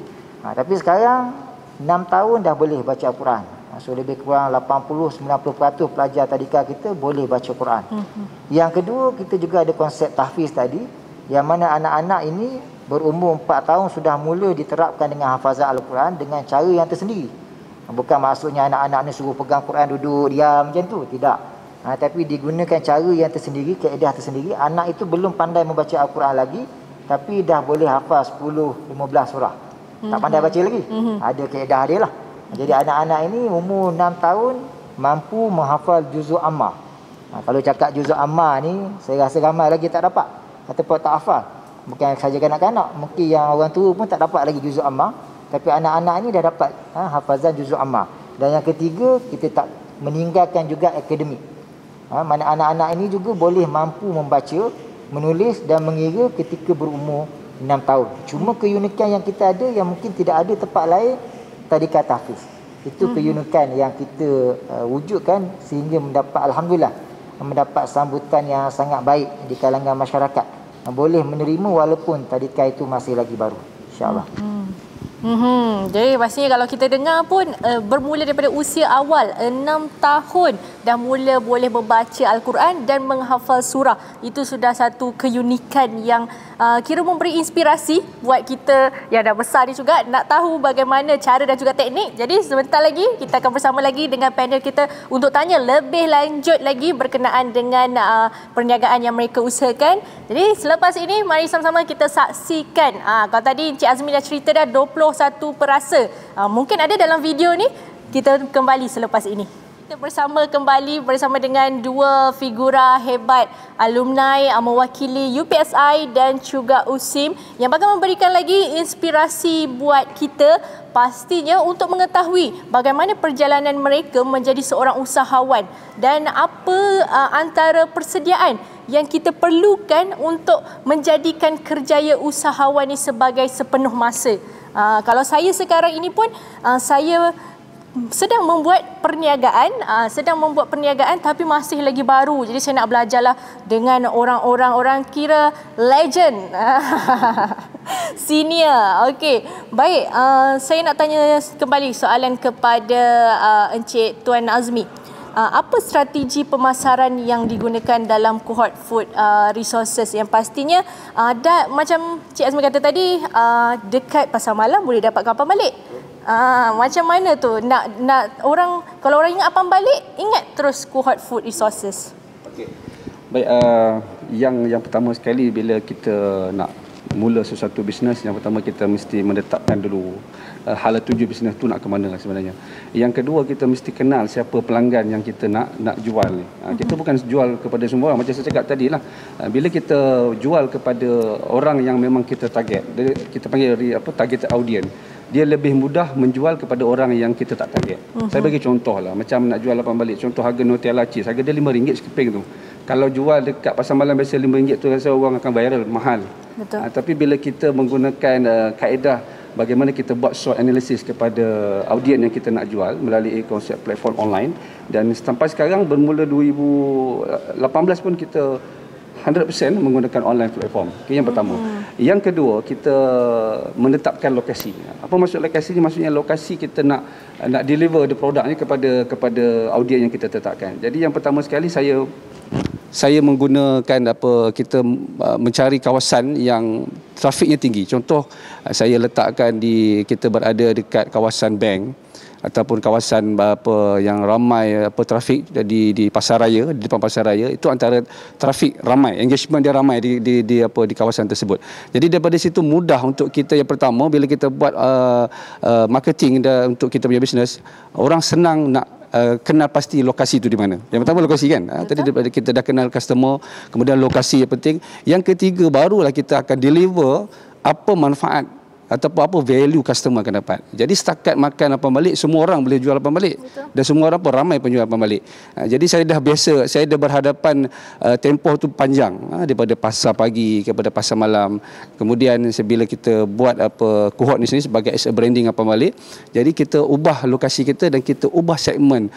Tapi sekarang 6 tahun dah boleh baca Al-Quran. So lebih kurang 80-90% pelajar tadika kita boleh baca Quran. Yang kedua, kita juga ada konsep tahfiz tadi, yang mana anak-anak ini berumur 4 tahun sudah mula diterapkan dengan hafazan Al-Quran dengan cara yang tersendiri. Bukan maksudnya anak-anak ni suruh pegang Quran duduk diam macam tu, tidak. Tapi digunakan cara yang tersendiri, kaedah tersendiri. Anak itu belum pandai membaca Al-Quran lagi, tapi dah boleh hafal 10-15 surah. Tak pandai baca lagi. Ada kaedah dia lah. Jadi anak-anak ini umur 6 tahun mampu menghafal juzuk amma. Kalau cakap juzuk amma ni, saya rasa ramai lagi tak dapat ataupun tak hafal. Bukan saja kanak-kanak, mungkin yang orang tua pun tak dapat lagi juzuk amma. Tapi anak-anak ini dah dapat hafazan juzuk amma. Dan yang ketiga, kita tak meninggalkan juga akademik. Mana anak-anak ini juga boleh mampu membaca, menulis dan mengira ketika berumur 6 tahun. Cuma keunikan yang kita ada yang mungkin tidak ada tempat lain, tadika tahfiz. Itu keunikan yang kita wujudkan sehingga mendapat, alhamdulillah, mendapat sambutan yang sangat baik di kalangan masyarakat. Boleh menerima walaupun tadika itu masih lagi baru, insya-Allah. Jadi pastinya kalau kita dengar pun bermula daripada usia awal 6 tahun dah mula boleh membaca Al-Quran dan menghafal surah. Itu sudah satu keunikan yang kira memberi inspirasi buat kita yang dah besar ni juga nak tahu bagaimana cara dan juga teknik. Jadi sebentar lagi kita akan bersama lagi dengan panel kita untuk tanya lebih lanjut lagi berkenaan dengan perniagaan yang mereka usahakan. Jadi selepas ini mari sama-sama kita saksikan. Kalau tadi Encik Azmi dah cerita dah 21 perasa. Mungkin ada dalam video ni. Kita kembali selepas ini. Kita kembali bersama dengan dua figura hebat alumni mewakili UPSI dan juga USIM yang bakal memberikan lagi inspirasi buat kita pastinya untuk mengetahui bagaimana perjalanan mereka menjadi seorang usahawan dan apa antara persediaan yang kita perlukan untuk menjadikan kerjaya usahawan ini sebagai sepenuh masa. Kalau saya sekarang ini pun saya sedang membuat perniagaan tapi masih lagi baru. Jadi saya nak belajarlah dengan orang kira legend. Senior. Okey. Baik, saya nak tanya kembali soalan kepada Encik Tuan Azmi. Apa strategi pemasaran yang digunakan dalam cohort food resources yang pastinya macam Cik Azmi kata tadi, dekat pasar malam boleh dapat kapal balik. Macam mana tu nak orang, kalau orang ingat Apam balik, ingat terus cohort food resources. Okey. Baik, yang pertama sekali bila kita nak mula sesuatu bisnes, yang pertama kita mesti menetapkan dulu hala tuju bisnes tu nak ke mana sebenarnya. Yang kedua, kita mesti kenal siapa pelanggan yang kita nak jual ni. Kita bukan jual kepada semua orang, macam saya cakap tadi lah. Bila kita jual kepada orang yang memang kita target, kita panggil targeted audience, dia lebih mudah menjual kepada orang yang kita tak target. Saya bagi contoh lah, macam nak jual Apam balik, contoh harga Nutella cheese, harga dia RM5 sekeping tu. Kalau jual dekat pasar malam biasa RM5 tu, rasa orang akan viral, mahal. Betul. Tapi bila kita menggunakan kaedah bagaimana kita buat SWOT analysis kepada audiens yang kita nak jual melalui konsep platform online, dan sampai sekarang bermula 2018 pun kita 100% menggunakan online platform. Okay, yang pertama. Yang kedua, kita menetapkan lokasi. Apa maksud lokasi ni? Maksudnya lokasi kita nak deliver the produk ni kepada audiens yang kita tetapkan. Jadi yang pertama sekali saya menggunakan kita mencari kawasan yang trafiknya tinggi. Contoh, saya letakkan kita berada dekat kawasan bank. ataupun kawasan yang ramai trafik di pasaraya, di depan pasaraya, itu antara trafik ramai, engagement dia ramai di kawasan tersebut. Jadi daripada situ mudah untuk kita, yang pertama bila kita buat marketing untuk kita punya bisnes, orang senang nak kenal pasti lokasi itu di mana. Yang pertama lokasi kan. Tadi daripada kita dah kenal customer, kemudian lokasi yang penting. Yang ketiga barulah kita akan deliver apa manfaat ataupun apa value customer akan dapat. Jadi setakat makan apa balik, semua orang boleh jual apa balik. Dan semua orang pun ramai penjual apa balik. Jadi saya dah biasa, saya dah berhadapan tempoh tu panjang, daripada pasar pagi kepada pasar malam. Kemudian bila kita buat cohort ni sendiri sebagai as a branding apa balik, jadi kita ubah lokasi kita dan kita ubah segmen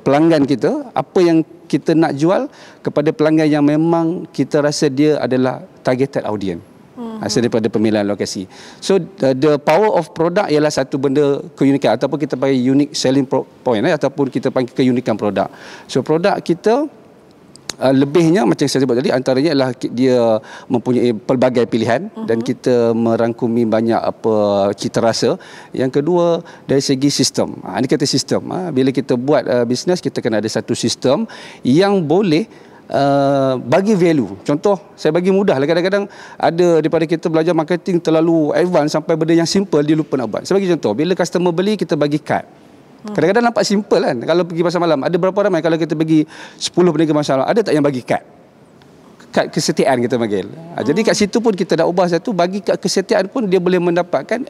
pelanggan kita, apa yang kita nak jual kepada pelanggan yang memang kita rasa dia adalah targeted audience. Asal daripada pemilihan lokasi. So the power of product ialah satu benda keunikan ataupun kita panggil unique selling point ataupun kita panggil keunikan produk. So produk kita lebihnya macam saya sebut tadi, antaranya adalah dia mempunyai pelbagai pilihan dan kita merangkumi banyak cita rasa. Yang kedua dari segi sistem. Ini kata sistem. Bila kita buat bisnes, kita kena ada satu sistem yang boleh bagi value. Contoh, saya bagi mudah lah. Kadang-kadang ada daripada kita belajar marketing terlalu advance sampai benda yang simple dia lupa nak buat. Saya bagi contoh, bila customer beli kita bagi kad. Kadang-kadang nampak simple kan. Kalau pergi pasar malam, ada berapa ramai kalau kita bagi 10 peniaga pasar malam, ada tak yang bagi kad? Kad kesetiaan kita panggil. Jadi kat situ pun kita dah ubah satu, bagi kad kesetiaan pun dia boleh mendapatkan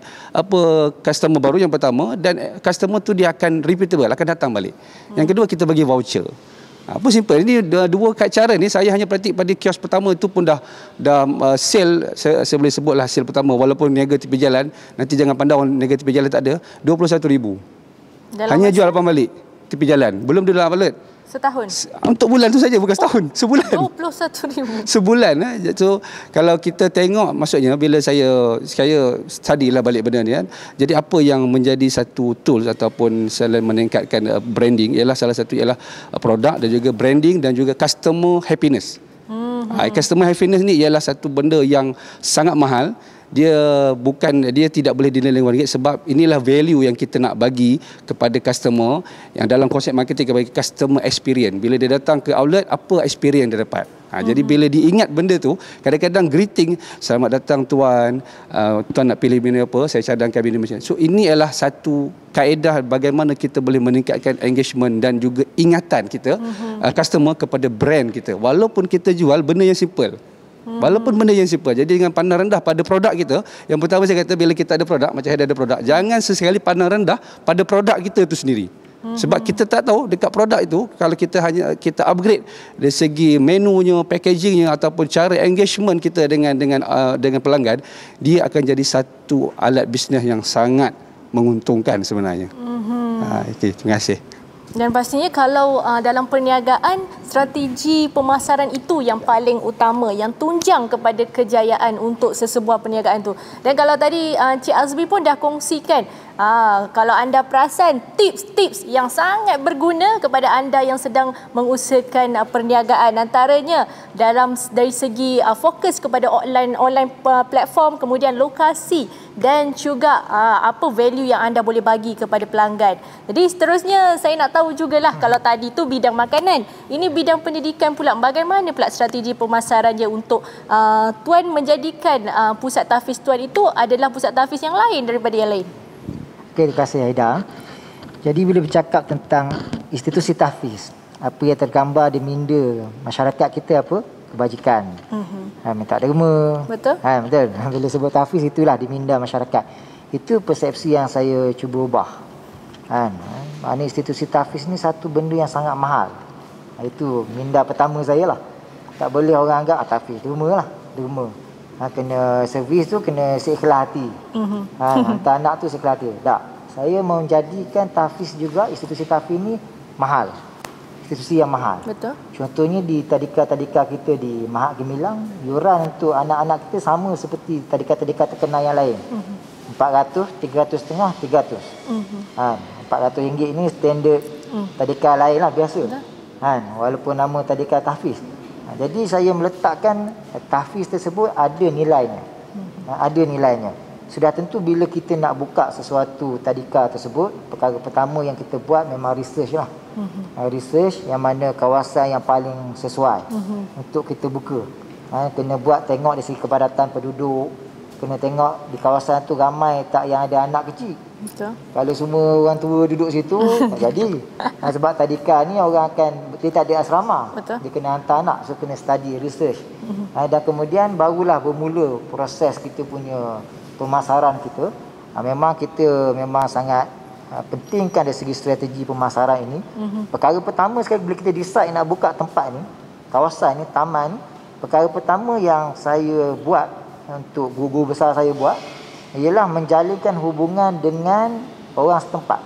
customer baru yang pertama, dan customer tu dia akan repeatable, akan datang balik. Yang kedua kita bagi voucher. Apa simple. Ini dua cara ni saya hanya praktik pada kios pertama, itu pun dah sale, saya boleh sebutlah sale pertama, walaupun niaga tepi jalan, nanti jangan pandang niaga tepi jalan tak ada, 21,000. Hanya jual apa balik tepi jalan. Belum dia dalam outlet. Setahun? Untuk bulan tu saja, bukan setahun. Sebulan. 21,000. Sebulan. So, kalau kita tengok, maksudnya bila saya study lah balik benda ni kan. Jadi apa yang menjadi satu tools ataupun selain meningkatkan branding, ialah salah satu ialah produk dan juga branding dan juga customer happiness. Customer happiness ni ialah satu benda yang sangat mahal. Dia tidak boleh dinilai RM5 sebab inilah value yang kita nak bagi kepada customer, yang dalam konsep marketing bagi customer experience. Bila dia datang ke outlet, apa experience dia dapat. Jadi bila diingat benda tu, kadang-kadang greeting, selamat datang tuan, tuan nak pilih bini apa, saya cadangkan bini macam. So ini adalah satu kaedah bagaimana kita boleh meningkatkan engagement dan juga ingatan kita customer kepada brand kita, walaupun kita jual benda yang simple. Walaupun benda yang simple. Jadi dengan pandang rendah pada produk kita, yang pertama saya kata, bila kita ada produk, macam saya ada produk, jangan sesekali pandang rendah pada produk kita itu sendiri. Sebab kita tak tahu dekat produk itu, kalau kita upgrade dari segi menunya, packagingnya ataupun cara engagement kita dengan pelanggan, dia akan jadi satu alat bisnes yang sangat menguntungkan sebenarnya. Okay, terima kasih. Dan pastinya kalau dalam perniagaan, strategi pemasaran itu yang paling utama, yang tunjang kepada kejayaan untuk sesebuah perniagaan tu. Dan kalau tadi Cik Azmi pun dah kongsikan, kalau anda perasan tips-tips yang sangat berguna kepada anda yang sedang mengusahakan perniagaan, antaranya dari segi fokus kepada online platform, kemudian lokasi dan juga apa value yang anda boleh bagi kepada pelanggan. Jadi seterusnya saya nak tahu jugalah, kalau tadi tu bidang makanan, ini bidang pendidikan pula, bagaimana pula strategi pemasarannya untuk tuan menjadikan pusat tahfiz tuan itu adalah pusat tahfiz yang lain daripada yang lain? Okey, terima kasih Haida. Jadi bila bercakap tentang institusi tahfiz, apa yang tergambar di minda masyarakat kita apa? Kebajikan. Minta derma. Betul. Betul. Bila sebut tahfiz, itulah di minda masyarakat. Itu persepsi yang saya cuba ubah. Maknanya institusi tahfiz ni satu benda yang sangat mahal. Itu minda pertama saya lah. Tak boleh orang anggap tahfiz derma lah. Derma. Kena servis tu kena seikhlas hati. Hantar anak tu seikhlas hati. Tak. Saya mau menjadikan tahfiz juga, institusi tahfiz ni mahal. Institusi yang mahal. Betul. Contohnya di tadika-tadika kita di Mahat Gemilang, yuran untuk anak-anak kita sama seperti tadika-tadika terkenal yang lain. 400, 300.5, 300. RM400 ni standard tadika lain lah, biasa. Walaupun nama tadika tahfiz. Jadi saya meletakkan tahfiz tersebut ada nilainya. Ada nilainya. sudah tentu bila kita nak buka sesuatu tadika tersebut, perkara pertama yang kita buat memang research lah. Research yang mana kawasan yang paling sesuai untuk kita buka. Kena buat tengok dari segi kepadatan penduduk, kena tengok di kawasan tu ramai tak yang ada anak kecil. Betul. Kalau semua orang tua duduk situ tak jadi. Sebab tadika ni orang akan, dia tak ada asrama. Betul. Dia kena hantar anak, so kena study, research. Dan kemudian barulah bermula proses kita punya pemasaran kita. Memang kita memang sangat pentingkan dari segi strategi pemasaran ini. Perkara pertama sekali bila kita decide nak buka tempat ni, kawasan ni, taman ni, perkara pertama yang saya buat untuk guru besar saya buat ialah menjalinkan hubungan dengan orang setempat.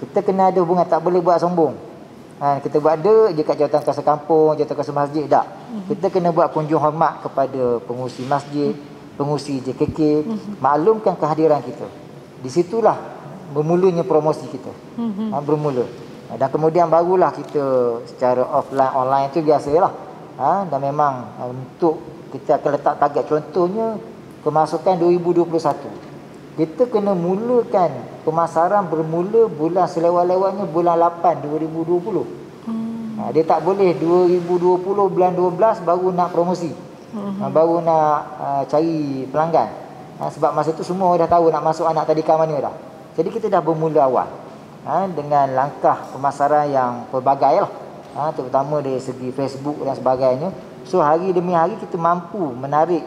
Kita kena ada hubungan, tak boleh buat sombong. Kita buat je kat jawatan kuasa kampung, jawatan kuasa masjid, tak. Kita kena buat kunjung hormat kepada pengurusi masjid, pengurusi JKK, maklumkan kehadiran kita. Di situlah bermulanya promosi kita. Bermula. Dan kemudian barulah kita secara offline, online tu biasalah. Dan memang untuk kita akan letak target, contohnya pemasukan 2021. Kita kena mulakan pemasaran bermula bulan selewat-lewatnya bulan 8 2020. Dia tak boleh 2020 bulan 12 baru nak promosi. Baru nak cari pelanggan. Sebab masa tu semua dah tahu nak masuk anak tadika mana dah. Jadi kita dah bermula awal. Dengan langkah pemasaran yang pelbagai lah. Terutama dari segi Facebook dan sebagainya. So hari demi hari kita mampu menarik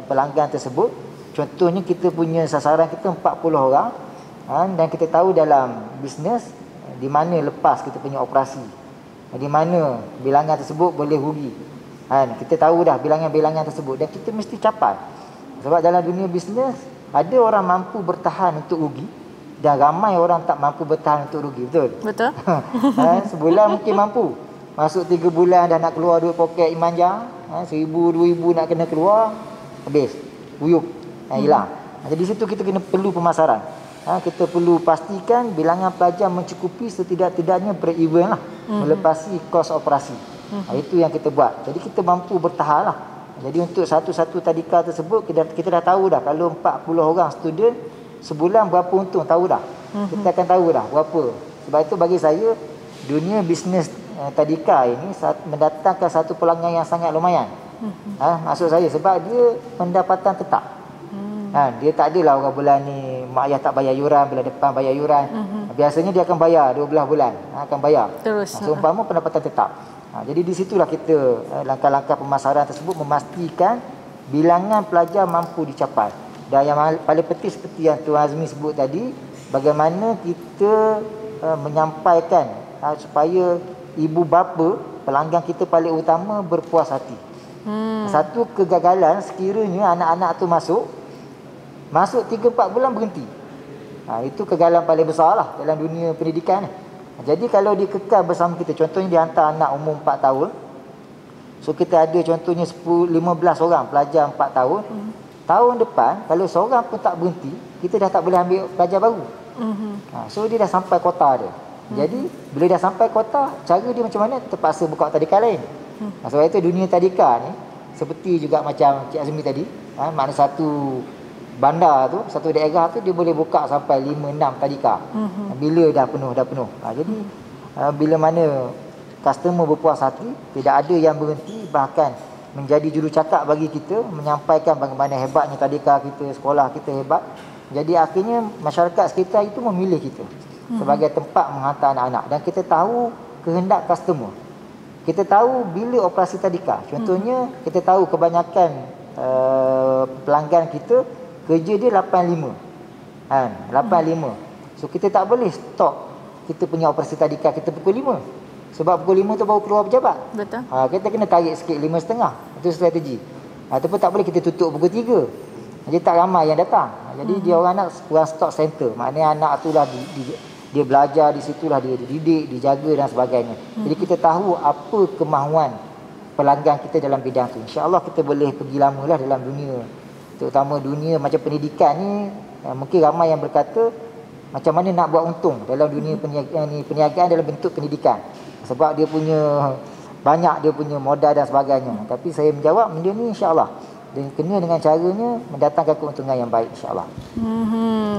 pelanggan tersebut. Contohnya kita punya sasaran kita 40 orang. Dan kita tahu dalam bisnes di mana lepas kita punya operasi, di mana bilangan tersebut boleh rugi. Kita tahu dah bilangan-bilangan tersebut dan kita mesti capai. Sebab dalam dunia bisnes ada orang mampu bertahan untuk rugi dan ramai orang tak mampu bertahan untuk rugi. Betul? Betul. Sebulan mungkin mampu. Masuk 3 bulan dah nak keluar duit poket imanja, 1,000, 2,000 nak kena keluar, habis. Uyup. Hilang. Jadi situ kita kena perlu pemasaran. Kita perlu pastikan bilangan pelajar mencukupi setidak-tidaknya break-even lah, melepasi kos operasi. Itu yang kita buat. Jadi kita mampu bertahan lah. Jadi untuk satu-satu tadika tersebut kita dah tahu dah kalau 40 orang student sebulan berapa untung, tahu dah. Kita akan tahu dah berapa. Sebab itu bagi saya dunia bisnes tadika ini mendatangkan satu pelanggan yang sangat lumayan. Maksud saya sebab dia pendapatan tetap. Dia tak adalah orang bulan ni mak ayah tak bayar yuran, bulan depan bayar yuran. Biasanya dia akan bayar 12 bulan, akan bayar. Terus. Seumpama pendapatan tetap. Jadi di situlah kita langkah-langkah pemasaran tersebut memastikan bilangan pelajar mampu dicapai. Dan yang paling penting seperti yang Tuan Azmi sebut tadi, bagaimana kita menyampaikan supaya ibu bapa pelanggan kita paling utama berpuas hati. Satu kegagalan sekiranya anak-anak tu masuk 3-4 bulan berhenti. Itu kegagalan paling besar lah dalam dunia pendidikan. Jadi kalau dia kekal bersama kita, contohnya dia hantar anak umur 4 tahun. So kita ada contohnya 15 orang pelajar 4 tahun. Tahun depan kalau seorang pun tak berhenti, kita dah tak boleh ambil pelajar baru. So dia dah sampai kota dia. Jadi bila dah sampai kota, cara dia macam mana? Terpaksa buka tadika lain. Sebab itu dunia tadika ni seperti juga macam Cik Azmi tadi, makna satu bandar tu, satu daerah tu dia boleh buka sampai 5-6 tadika. Bila dah penuh. Jadi bila mana customer berpuas hati, tidak ada yang berhenti, bahkan menjadi jurucakap bagi kita, menyampaikan bagaimana hebatnya tadika kita, sekolah kita hebat. Jadi akhirnya masyarakat sekitar itu memilih kita sebagai tempat menghantar anak-anak. Dan kita tahu kehendak customer. Kita tahu bila operasi tadika. Contohnya kita tahu kebanyakan pelanggan kita kerja dia 8.5. 8.5. So kita tak boleh stop kita punya operasi tadika kita pukul 5. Sebab pukul 5 tu baru keluar pejabat. Betul. Kita kena tarik sikit 5.30. Itu strategi. Ataupun tak boleh kita tutup pukul 3. Jadi tak ramai yang datang. Jadi dia orang nak kurang stock center. Maknanya anak tu lah dia belajar di situlah, dia dididik, dijaga dan sebagainya. Jadi kita tahu apa kemahuan pelanggan kita dalam bidang tu. InsyaAllah kita boleh pergi lama lah dalam dunia, terutama dunia macam pendidikan ni. Mungkin ramai yang berkata macam mana nak buat untung dalam dunia perniagaan dalam bentuk pendidikan, sebab dia punya banyak dia punya modal dan sebagainya. Tapi saya menjawab benda ni insyaAllah dan kena dengan caranya mendatangkan keuntungan yang baik, insya-Allah.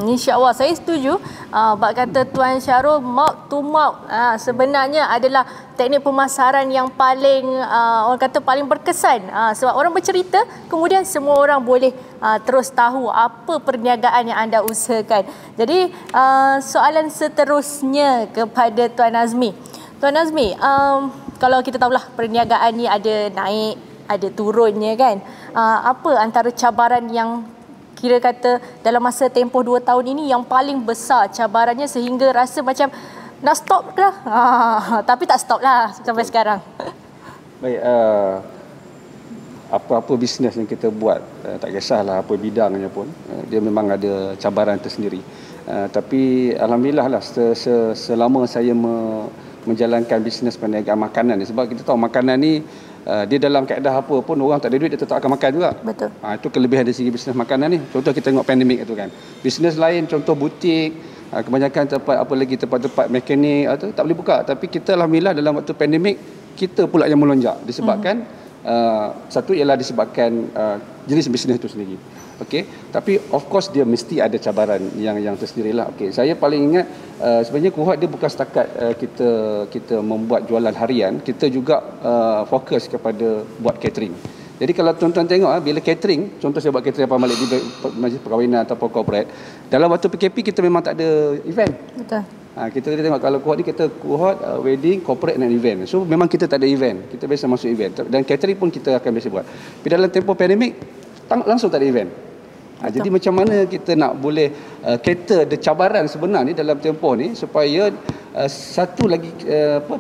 InsyaAllah saya setuju. Bak kata Tuan Syarul, mouth to mouth sebenarnya adalah teknik pemasaran yang paling orang kata paling berkesan. Sebab orang bercerita, kemudian semua orang boleh terus tahu apa perniagaan yang anda usahakan. Jadi soalan seterusnya kepada Tuan Azmi. Tuan Azmi, kalau kita tahulah perniagaan ni ada naik, ada turunnya kan. Apa antara cabaran yang kira kata dalam masa tempoh 2 tahun ini yang paling besar cabarannya sehingga rasa macam nak stop lah. Tapi tak stop lah sampai sekarang. Baik, apa-apa bisnes yang kita buat, tak kisahlah apa bidangnya pun, dia memang ada cabaran tersendiri. Tapi alhamdulillah lah selama saya menjalankan bisnes perniagaan makanan ni, sebab kita tahu makanan ni dia dalam kaedah apa pun orang tak ada duit dia tetap akan makan juga. Betul. Itu kelebihan dari segi bisnes makanan ni. Contoh kita tengok pandemik itu kan. Bisnes lain contoh butik, kebanyakan tempat-tempat mekanik atau tak boleh buka, tapi kita alhamdulillah dalam waktu pandemik kita pula yang melonjak disebabkan satu ialah disebabkan jenis bisnes itu sendiri. Okey, tapi of course dia mesti ada cabaran yang tersendirilah. Okey, saya paling ingat sebenarnya Kuhat dia bukan setakat kita membuat jualan harian, kita juga fokus kepada buat catering. Jadi kalau tuan-tuan tengok bila catering, contoh saya buat catering apa balik di majlis perkahwinan ataupun corporate, dalam waktu PKP kita memang tak ada event. Betul. Kita tengok kalau Kuhat ni kita Kuhat wedding, corporate dan event. So memang kita tak ada event. Kita biasa masuk event dan catering pun kita akan biasa buat. Tapi dalam tempoh pandemik langsung tak ada event. Jadi macam mana kita nak boleh cater the cabaran sebenarnya dalam tempoh ni supaya satu lagi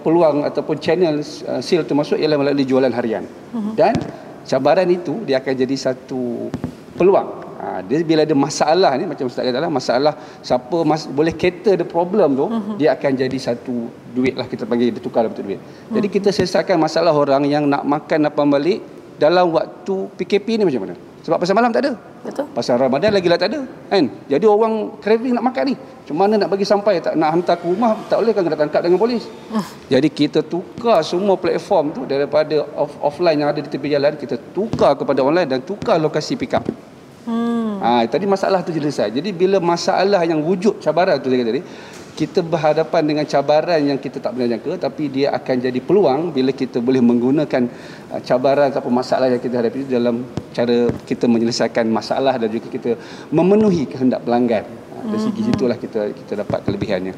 peluang ataupun channel sale termasuk ialah melalui jualan harian. Dan cabaran itu dia akan jadi satu peluang. Dia bila ada masalah ni, macam Ustaz kata lah, masalah siapa boleh cater the problem tu, dia akan jadi satu duit lah, kita panggil dia tukar dalam duit. Jadi kita selesaikan masalah orang yang nak makan apa balik dalam waktu PKP ni macam mana? Sebab pasal malam tak ada. Betul. Pasal Ramadan lagi tak ada. Kan? Jadi orang craving nak makan ni. Macam mana nak bagi sampai, tak nak hantar ke rumah, tak boleh kan, kena tangkap dengan polis. Jadi kita tukar semua platform tu daripada offline yang ada di tepi jalan, kita tukar kepada online dan tukar lokasi pick up. Tadi masalah tu selesai. Jadi bila masalah yang wujud cabaran tu tadi, kita berhadapan dengan cabaran yang kita tak pernah jangka, tapi dia akan jadi peluang bila kita boleh menggunakan cabaran atau masalah yang kita hadapi dalam cara kita menyelesaikan masalah dan juga kita memenuhi kehendak pelanggan. Dari segi situlah kita dapat kelebihannya.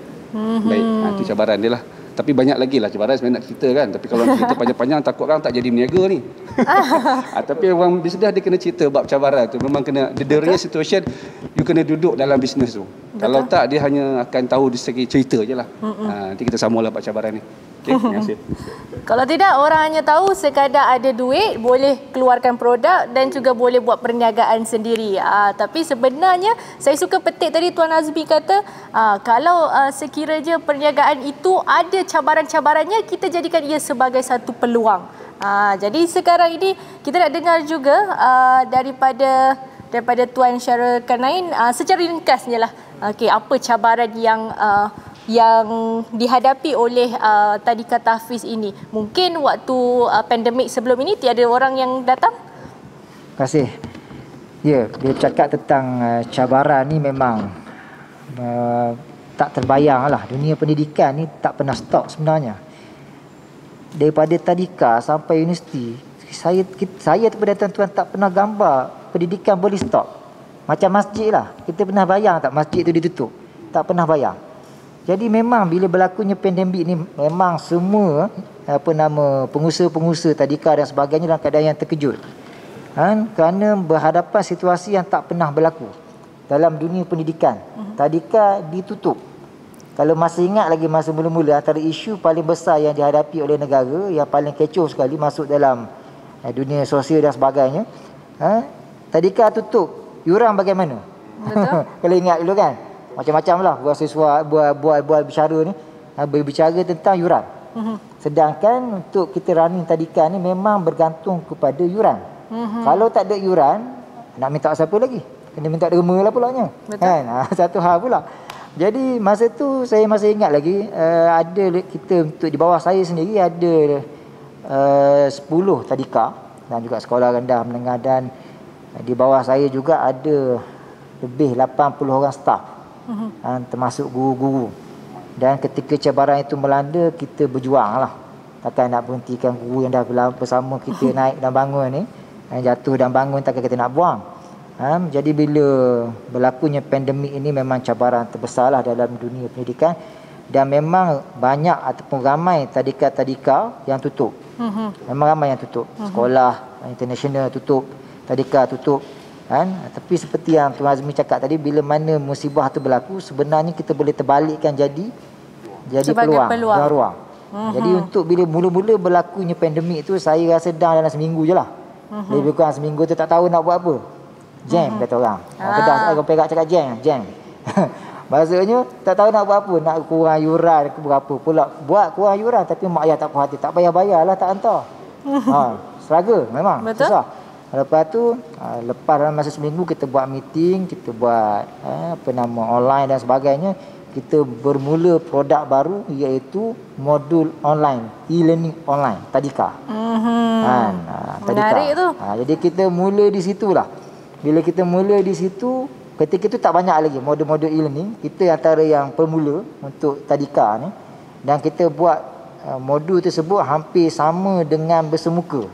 Baik, itu cabaran dia lah. Tapi banyak lagi lah cabaran sebenarnya nak cerita kan. Tapi kalau kita panjang-panjang takut orang tak jadi berniaga ni. Tapi orang bisnes dia kena cerita bab cabaran tu. Memang kena, the real situation, you kena duduk dalam bisnes tu. Betul. Kalau tak, dia hanya akan tahu di segi cerita je lah. Nanti kita sambunglah bab cabaran ni. Okay, terima kasih. Kalau tidak, orang hanya tahu sekadar ada duit, boleh keluarkan produk dan juga boleh buat perniagaan sendiri. Tapi sebenarnya, saya suka petik tadi Tuan Azmi kata, kalau sekiranya perniagaan itu ada cabaran-cabarannya, kita jadikan ia sebagai satu peluang. Jadi sekarang ini, kita nak dengar juga daripada Tuan Syarul Karnain, secara ringkasnya lah, apa cabaran yang dihadapi oleh tadika tahfiz ini. Mungkin waktu pandemik sebelum ini tiada orang yang datang. Terima kasih. Ya, dia cakap tentang cabaran ni memang tak terbayang lah. Dunia pendidikan ni tak pernah stop sebenarnya. Daripada tadika sampai universiti, saya daripada tuan-tuan tak pernah gambar pendidikan boleh stop. Macam masjid lah. Kita pernah bayang tak masjid tu ditutup? Tak pernah bayang. Jadi memang bila berlakunya pandemik ni, memang semua pengusaha-pengusaha tadika dan sebagainya dalam keadaan yang terkejut. Kerana berhadapan situasi yang tak pernah berlaku dalam dunia pendidikan. Tadika ditutup. Kalau masih ingat lagi masa mula-mula, antara isu paling besar yang dihadapi oleh negara, yang paling kecoh sekali masuk dalam dunia sosial dan sebagainya, tadika tutup, yuran bagaimana? Kalau ingat dulu kan, macam-macam lah buat siswa, buat bicara ni, berbicara tentang yuran. Sedangkan untuk kita running tadika ni memang bergantung kepada yuran. Kalau tak ada yuran, nak minta siapa lagi? Kena minta derma lah pulaknya. Kan? Satu hal pula. Jadi masa tu saya masih ingat lagi, ada kita untuk di bawah saya sendiri ada 10 tadika dan juga sekolah rendah menengah dan Di bawah saya juga ada lebih 80 orang staf, termasuk guru-guru. Dan ketika cabaran itu melanda, kita berjuang lah. Takkan nak berhentikan guru yang dah bersama kita naik dan bangun ni. Yang jatuh dan bangun takkan kita nak buang. Jadi bila berlakunya pandemik ini memang cabaran terbesar lah dalam dunia pendidikan. Dan memang banyak ataupun ramai tadika-tadika yang tutup. Memang ramai yang tutup. Sekolah international tutup, tadika tutup. Tapi seperti yang Tuan Azmi cakap tadi, bila mana musibah tu berlaku, sebenarnya kita boleh terbalikkan jadi peluang. Ruang. Jadi untuk bila mula-mula berlakunya pandemik tu, saya rasa dalam seminggu je lah. Lebih kurang seminggu tu tak tahu nak buat apa. Jam kata orang. Kedah orang Perak cakap jam. Maksudnya tak tahu nak buat apa, nak kurang yuran ke berapa pula. Buat kurang yuran tapi mak ayah tak puas hati, tak bayar-bayar lah, tak hantar. Struggle memang. Betul? Susah. Lepas tu lepas dalam masa seminggu kita buat meeting, kita buat online dan sebagainya. Kita bermula produk baru iaitu modul online, e-learning online, Tadika. Tadika. Menarik tu. Jadi kita mula di situlah. Bila kita mula di situ, ketika itu tak banyak lagi modul-modul e-learning. Kita antara yang pemula untuk Tadika ni, dan kita buat modul tersebut hampir sama dengan bersemuka.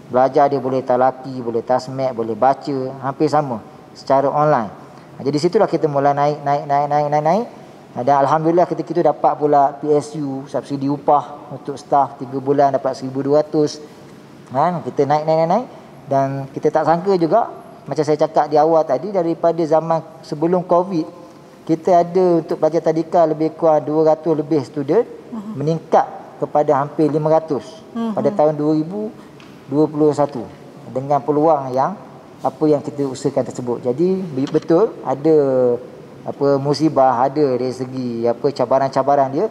Belajar dia boleh talaki, boleh tasmek, boleh baca, hampir sama secara online. Jadi situlah kita mula naik. Dan alhamdulillah ketika itu dapat pula PSU, subsidi upah untuk staf 3 bulan dapat 1,200. Kita naik. Dan kita tak sangka juga, macam saya cakap di awal tadi, daripada zaman sebelum Covid, kita ada untuk pelajar Tadika lebih kurang 200 lebih student, meningkat kepada hampir 500 pada tahun 2021 dengan peluang yang kita usahakan tersebut. Jadi betul ada musibah, ada dari segi cabaran-cabaran dia.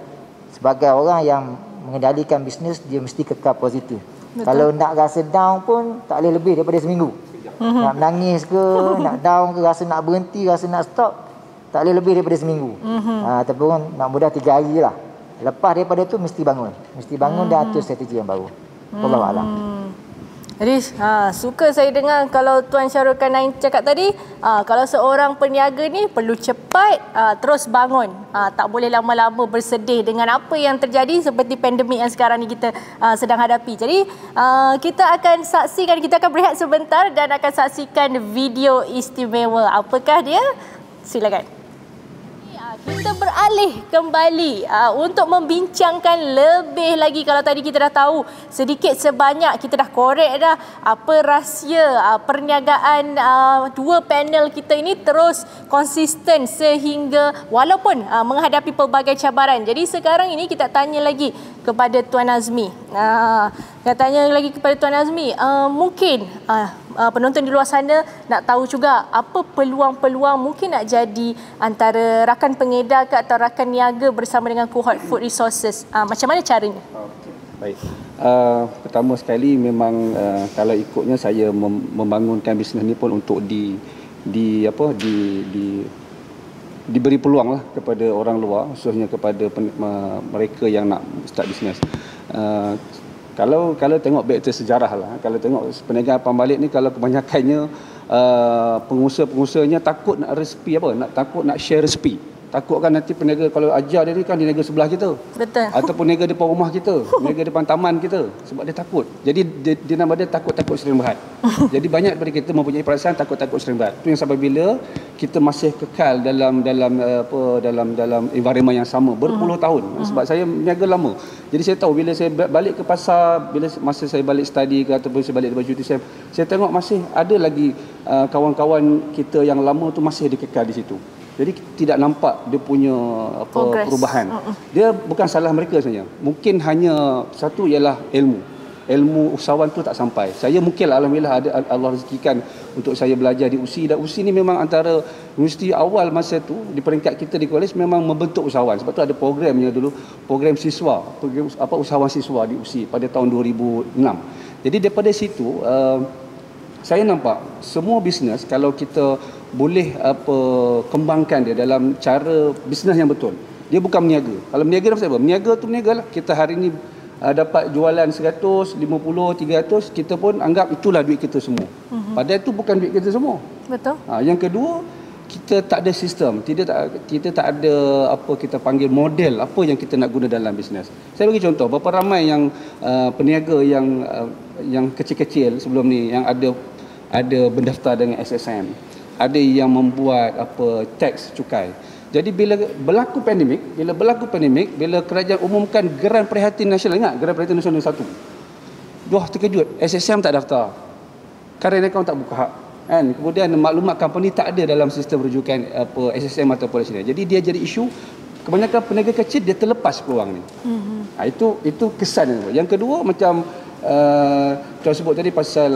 Sebagai orang yang mengendalikan bisnes, dia mesti kekal positif. Betul. Kalau nak rasa down pun tak boleh lebih daripada seminggu. Nak menangis ke, nak down ke, rasa nak berhenti, rasa nak stop, tak boleh lebih daripada seminggu. Ataupun nak mudah 3 hari je lah. Lepas daripada tu mesti bangun dan atur strategi yang baru. Wallahu a'lam. Jadi suka saya dengar kalau Tuan Syarul Kanain cakap tadi, kalau seorang peniaga ni perlu cepat terus bangun. Tak boleh lama-lama bersedih dengan apa yang terjadi seperti pandemik yang sekarang ni kita sedang hadapi. Jadi kita akan berehat sebentar dan akan saksikan video istimewa. Apakah dia? Silakan. Kita beralih kembali untuk membincangkan lebih lagi. Kalau tadi kita dah tahu sedikit sebanyak, kita dah korek dah apa rahsia perniagaan dua panel kita ini terus konsisten sehingga walaupun menghadapi pelbagai cabaran. Jadi sekarang ini kita tanya lagi kepada Tuan Azmi. Mungkin penonton di luar sana nak tahu juga apa peluang-peluang mungkin nak jadi antara rakan pengedar ke atau rakan niaga bersama dengan Cohort Food Resources. Macam mana caranya? Baik. Pertama sekali memang kalau ikutnya saya membangunkan bisnes ni pun untuk diberi peluang lah kepada orang luar, khususnya kepada mereka yang nak start bisnes. Kalau tengok back to sejarah lah, kalau tengok perniagaan pembalik ni, kalau kebanyakannya pengusaha-pengusahanya takut nak takut nak share resepi. Takut kan nanti peniaga kalau ajar dia ni kan dia niaga sebelah kita. Betul. Ataupun niaga depan rumah kita, niaga depan taman kita, sebab dia takut. Jadi dia nama dia takut-takut sering berat. Jadi banyak daripada kita mempunyai perasaan takut-takut sering berat. Itu yang sampai bila kita masih kekal dalam environment yang sama berpuluh tahun. Sebab saya niaga lama. Jadi saya tahu bila saya balik ke pasar, masa saya balik study ke ataupun saya balik daripada cuti, saya tengok masih ada lagi kawan-kawan kita yang lama tu masih dikekal di situ. Jadi tidak nampak dia punya perubahan. Dia bukan salah mereka sebenarnya. Mungkin hanya satu ialah ilmu usahawan tu tak sampai. Saya mungkin alhamdulillah ada Allah rezekikan untuk saya belajar di USI, dan USI ni memang antara universiti awal masa tu di peringkat kita di college memang membentuk usahawan. Sebab tu ada programnya dulu, program usahawan siswa di USI pada tahun 2006. Jadi daripada situ saya nampak semua bisnes kalau kita boleh kembangkan dia dalam cara bisnes yang betul. Dia bukan meniaga. Kalau meniaga apa? Meniaga tu meniaga lah. Kita hari ni dapat jualan 100, 50, 300, kita pun anggap itulah duit kita semua. Padahal itu bukan duit kita semua. Betul. Yang kedua, kita tak ada sistem, kita tak ada apa kita panggil model apa yang kita nak guna dalam bisnes. Saya bagi contoh, berapa ramai yang peniaga yang kecil-kecil sebelum ni yang ada berdaftar dengan SSM, ada yang membuat tax cukai. Jadi bila berlaku pandemik, bila kerajaan umumkan Geran Prihatin Nasional, ingat Geran Prihatin Nasional 1. Terkejut, SSM tak daftar. Current account tak buka. Kan? Kemudian maklumat company tak ada dalam sistem rujukan SSM ataupun SSM. Jadi dia jadi isu, kebanyakan peniaga kecil dia terlepas peluang ni. Itu kesan. Yang kedua, macam tuan sebut tadi pasal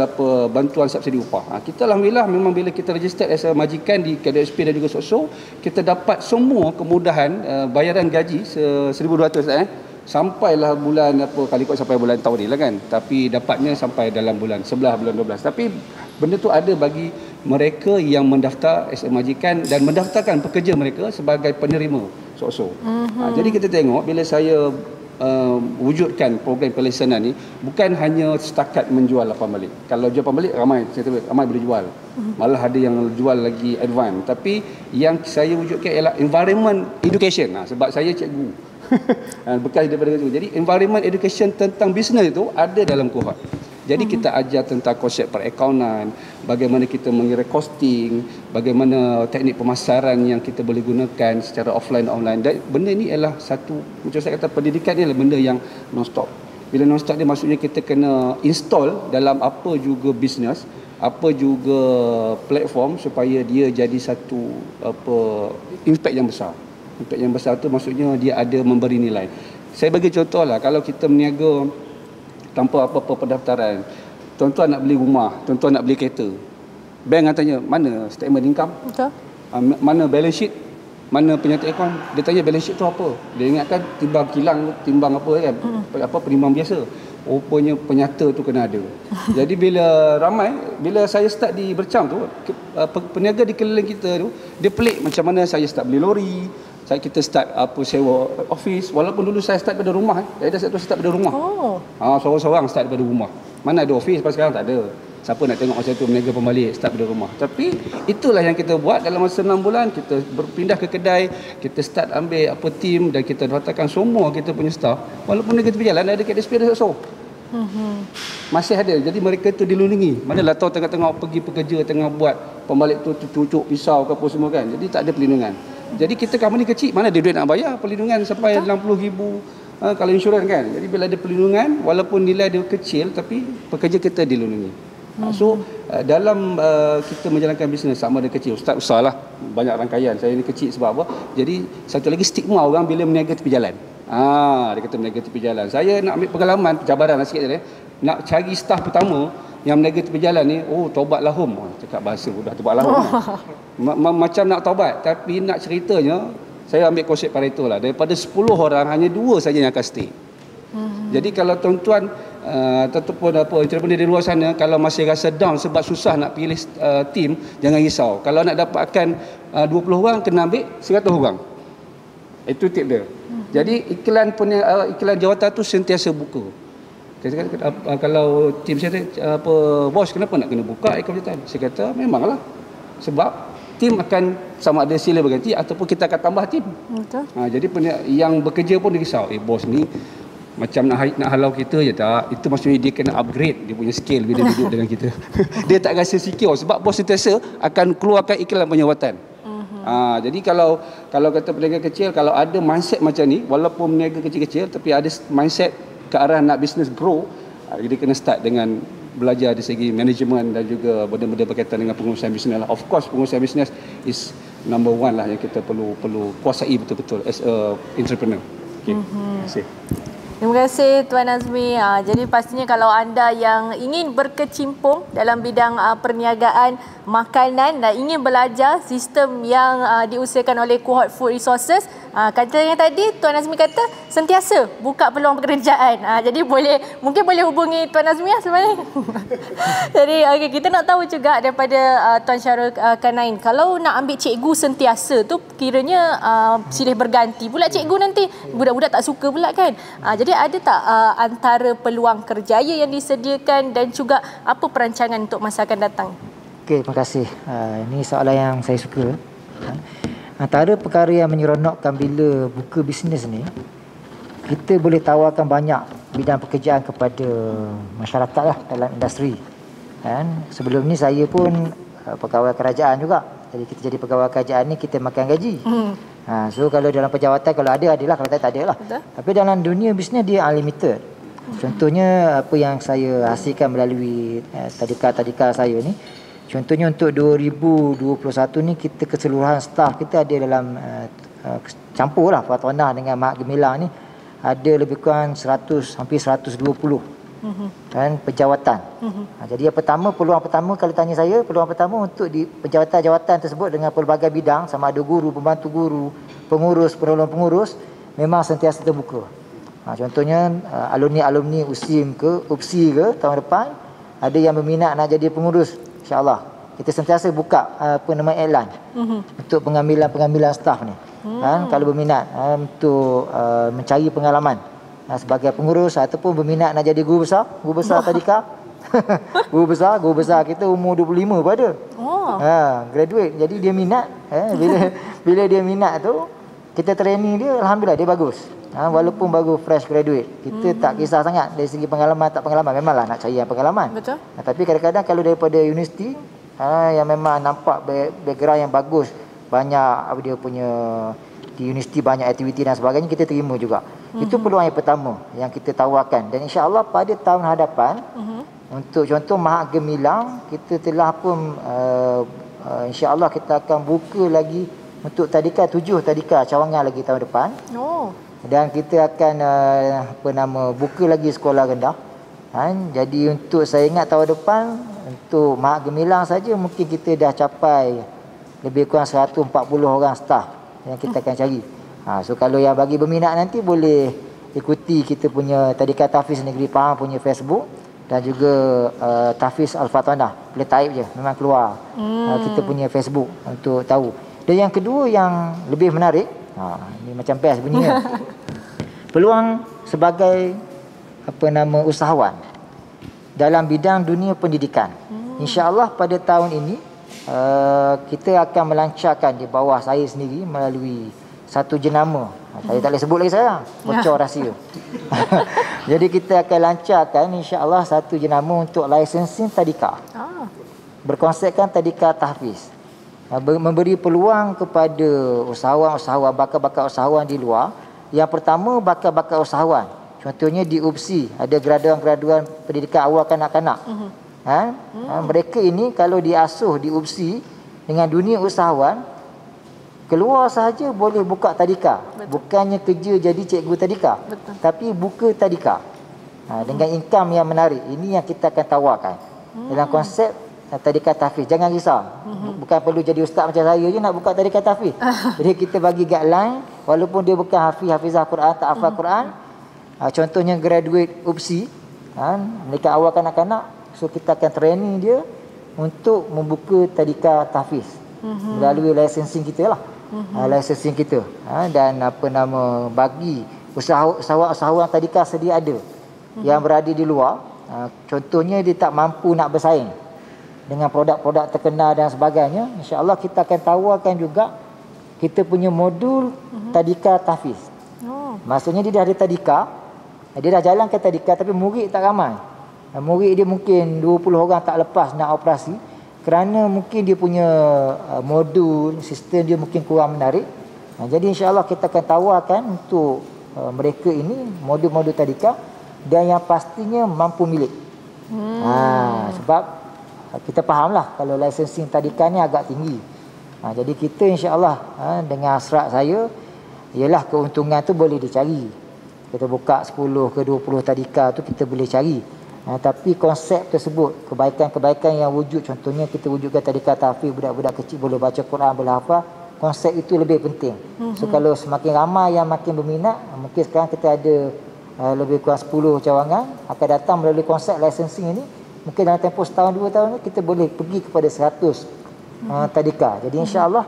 bantuan subsidi upah. Kita alhamdulillah memang bila kita register as a majikan di KDSP dan juga SOSO, kita dapat semua kemudahan bayaran gaji 1,200 sampailah bulan kali kot sampai bulan tahun ni lah kan. Tapi dapatnya sampai dalam bulan 11, bulan 12. Tapi benda tu ada bagi mereka yang mendaftar as a majikan dan mendaftarkan pekerja mereka sebagai penerima SOSO. Jadi kita tengok bila saya wujudkan program pelaksanaan ni, bukan hanya setakat menjual lapan balik. Kalau jual lapan balik ramai boleh jual. Malah ada yang jual lagi advance. Tapi yang saya wujudkan ialah environment education. Sebab saya cikgu. Bekas daripada itu. Jadi environment education tentang bisnes itu ada dalam kohort. Jadi kita ajar tentang konsep perakaunan, bagaimana kita mengira costing, bagaimana teknik pemasaran yang kita boleh gunakan secara offline online. Dan benda ni ialah satu, macam saya kata, pendidikan ni adalah benda yang non-stop. Bila non-stop dia maksudnya kita kena install dalam apa juga bisnes, apa juga platform supaya dia jadi satu impact yang besar. Impact yang besar tu maksudnya dia ada memberi nilai. Saya bagi contoh lah, kalau kita berniaga tanpa apa-apa pendaftaran, tuan-tuan nak beli rumah, tuan-tuan nak beli kereta, bank akan tanya, mana statement income? Betul. Mana balance sheet? Mana penyata akaun? Dia tanya balance sheet tu apa? Dia ingatkan timbang kilang, timbang apa kan? Penimbang biasa. Rupanya penyata tu kena ada. Jadi bila saya start di Bercam tu, peniaga di keliling kita tu, dia pelik macam mana saya start beli lori, kita start sewa office. Walaupun dulu saya start pada rumah. Saya start pada rumah. Seorang-seorang start pada rumah. Mana ada office, pasal sekarang tak ada. Siapa nak tengok masa tu meniaga pembalik, start pada rumah. Tapi itulah yang kita buat dalam masa 6 bulan. Kita berpindah ke kedai, kita start ambil tim dan kita daftarkan semua kita punya staff. Walaupun dia berjalan, ada KDSP ada SOSO. Masih ada. Jadi mereka tu dilindungi. Manalah tahu tengah-tengah pergi pekerja, tengah buat pembalik tu cucuk pisau ke apa semua kan. Jadi tak ada perlindungan. Jadi kita company kecil, mana ada duit nak bayar perlindungan sampai RM60,000 kalau insurans kan. Jadi bila ada perlindungan, walaupun nilai dia kecil, tapi pekerja kita dilindungi. So dalam kita menjalankan bisnes, sama ada kecil, ustaz besar lah, banyak rangkaian. Saya ni kecil sebab apa? Jadi satu lagi stigma orang bila meniaga tepi jalan. Dia kata meniaga tepi jalan. Saya nak ambil pengalaman cabaran lah sikit je, nak cari staff pertama yang meniaga tepi jalan ni, taubat lahum. Cakap bahasa sudah taubat lahum. Macam nak taubat, tapi nak ceritanya, saya ambil konsep Pareto lah. Daripada 10 orang, hanya 2 saja yang akan stay. Jadi kalau tuan-tuan ataupun entrepreneur di luar sana, kalau masih rasa down sebab susah nak pilih tim, jangan risau. Kalau nak dapatkan 20 orang, kena ambil 100 orang. Itu tip dia. Jadi iklan jawatan tu sentiasa buka. Kalau tim saya bos, kenapa nak kena buka iklan jawatan? Saya kata memanglah, sebab tim akan sama ada sila berganti ataupun kita akan tambah tim. Betul. Jadi yang bekerja pun risau, bos ni macam nak halau kita je tak. Itu maksudnya dia kena upgrade dia punya skill bila dia duduk dengan kita. Dia tak rasa secure sebab bos sentiasa akan keluarkan iklan penjawatan. Jadi kalau kata peniaga kecil, kalau ada mindset macam ni, walaupun peniaga kecil-kecil tapi ada mindset ke arah nak business grow, dia kena start dengan belajar dari segi management dan juga benda-benda berkaitan dengan pengurusan bisnes lah. Of course pengurusan bisnes is number one lah yang kita perlu kuasai betul-betul as a entrepreneur. Okay. Terima kasih. Terima kasih Tuan Azmi. Jadi pastinya kalau anda yang ingin berkecimpung dalam bidang perniagaan makanan dan ingin belajar sistem yang diusahakan oleh Cohort Food Resources, kata yang tadi Tuan Azmi kata sentiasa buka peluang pekerjaan. Jadi mungkin boleh hubungi Tuan Azmi sebenarnya. Jadi kita nak tahu juga daripada Tuan Syarul Kanain, kalau nak ambil cikgu sentiasa tu kiranya silih berganti pula cikgu nanti. Budak-budak tak suka pula kan. Jadi ada tak antara peluang kerjaya yang disediakan dan juga apa perancangan untuk masa akan datang? Okey, terima kasih. Ini soalan yang saya suka. Antara perkara yang menyeronokkan bila buka bisnes ni, kita boleh tawarkan banyak bidang pekerjaan kepada masyarakat lah dalam industri. Sebelum ni saya pun pegawai kerajaan juga. Jadi kita jadi pegawai kerajaan ni kita makan gaji. So kalau dalam pejawatan kalau ada adalah, kalau tak ada lah. Betul. Tapi dalam dunia bisnes dia unlimited. Contohnya apa yang saya hasilkan melalui tadika saya ni. Contohnya untuk 2021 ni kita keseluruhan staf kita ada dalam campur lah Fatwanah dengan Mak Gemilang ni ada lebih kurang 100 hampir 120 kan pejawatan. Jadi yang pertama, peluang pertama kalau tanya saya, peluang pertama untuk di pejawatan-jawatan tersebut dengan pelbagai bidang sama ada guru, pembantu guru, pengurus, penolong pengurus memang sentiasa terbuka. Contohnya alumni-alumni USIM ke UPSI ke tahun depan ada yang berminat nak jadi pengurus, insya-Allah kita sentiasa buka iklan untuk pengambilan staf ni. Kalau berminat untuk mencari pengalaman sebagai pengurus ataupun berminat nak jadi guru besar tadika. guru besar kita umur 25 pada. Graduate. Jadi dia minat, bila dia minat tu kita training dia, alhamdulillah dia bagus. Walaupun baru fresh graduate, kita tak kisah sangat dari segi pengalaman tak pengalaman, memanglah nak cari yang pengalaman. Betul. Tapi kadang-kadang kalau daripada universiti yang memang nampak background yang bagus, banyak dia punya di universiti banyak aktiviti dan sebagainya, kita terima juga. Itu peluang yang pertama yang kita tawarkan, dan insya-Allah pada tahun hadapan untuk contoh Mahat Gemilang kita telah pun insya-Allah kita akan buka lagi untuk tadika 7 tadika cawangan lagi tahun depan. Dan kita akan buka lagi sekolah rendah. Jadi untuk saya ingat tahun depan untuk Mahat Gemilang saja mungkin kita dah capai lebih kurang 140 orang staf yang kita akan cari. So kalau yang bagi berminat nanti boleh ikuti kita punya tadika Tahfiz Negeri Pahang punya Facebook dan juga Tahfiz Al-Fatwanah. Boleh type je, memang keluar kita punya Facebook untuk tahu. Dan yang kedua yang lebih menarik, ini macam best bunyinya. Peluang sebagai usahawan dalam bidang dunia pendidikan. Insya-Allah pada tahun ini kita akan melancarkan di bawah saya sendiri melalui satu jenama. Saya tak boleh sebut lagi saya, bocor rahsia. Jadi kita akan lancarkan insya-Allah satu jenama untuk licensing tadika. Berkonsepkan tadika tahfiz. Memberi peluang kepada usahawan-usahawan, bakal-bakal usahawan di luar. Yang pertama, bakal-bakal usahawan. Contohnya di UPSI ada graduan-graduan pendidikan awal kanak-kanak. Mereka ini kalau diasuh di UPSI dengan dunia usahawan, keluar sahaja boleh buka tadika. Bukannya kerja jadi cikgu tadika, tapi buka tadika dengan income yang menarik. Ini yang kita akan tawarkan dalam konsep tadika tahfiz. Jangan risau, bukan perlu jadi ustaz macam saya je nak buka tadika tahfiz. Jadi kita bagi guideline, walaupun dia bukan hafizah Quran, tak hafal Quran. Contohnya graduate UPSI, mereka awal kanak-kanak, so kita akan training dia untuk membuka tadika tahfiz melalui licensing kita lah. Licensing kita dan bagi usahawan tadika sedia ada yang berada di luar. Contohnya dia tak mampu nak bersaing dengan produk-produk terkenal dan sebagainya, insya-Allah kita akan tawarkan juga kita punya modul tadika tahfiz. Maksudnya dia dah ada tadika, dia dah jalankan tadika tapi murid tak ramai. Murid dia mungkin 20 orang tak lepas nak operasi kerana mungkin dia punya modul, sistem dia mungkin kurang menarik. Jadi insya-Allah kita akan tawarkan untuk mereka ini modul-modul tadika dan yang pastinya mampu milik. Sebab kita fahamlah kalau licensing tadika ni agak tinggi. Jadi kita insya-Allah dengan hasrat saya ialah keuntungan tu boleh dicari. Kita buka 10 ke 20 tadika tu kita boleh cari. Tapi konsep tersebut, kebaikan-kebaikan yang wujud, contohnya kita wujudkan tadika tahfiz, budak-budak kecil boleh baca Quran, boleh hafal, konsep itu lebih penting. So kalau semakin ramai yang makin berminat, mungkin sekarang kita ada lebih kurang 10 cawangan akan datang melalui konsep licensing ini. Mungkin dalam tempoh setahun 2 tahun ni kita boleh pergi kepada 100 tadika. Jadi insya-Allah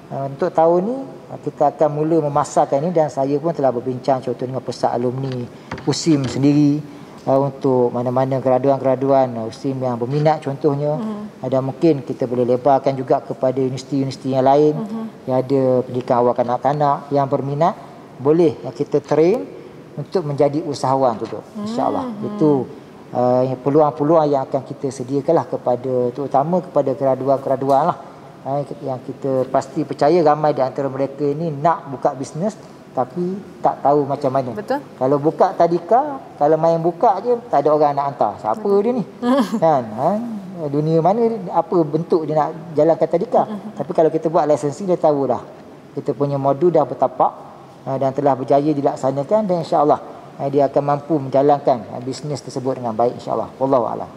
Untuk tahun ni kita akan mula memasarkan ini, dan saya pun telah berbincang contoh dengan pusat alumni USIM sendiri untuk mana-mana graduan-graduan USIM yang berminat contohnya. Dan mungkin kita boleh lebarkan juga kepada universiti-universiti yang lain yang ada pendidikan awal kanak-kanak yang berminat, boleh kita train untuk menjadi usahawan juga, insya-Allah. Itu peluang-peluang yang akan kita sediakanlah kepada, terutama kepada graduan-graduan lah, yang kita pasti percaya ramai di antara mereka ini nak buka bisnes tapi tak tahu macam mana. Betul. Kalau buka tadika, kalau main buka je tak ada orang nak hantar. Siapa dia ni? Kan? Dunia mana, apa bentuk dia nak jalankan tadika. Tapi kalau kita buat lisensi, dia tahu dah. Kita punya modul dah bertapak dan telah berjaya dilaksanakan, dan insya-Allah dia akan mampu menjalankan bisnes tersebut dengan baik, insya-Allah. Wallahu a'lam.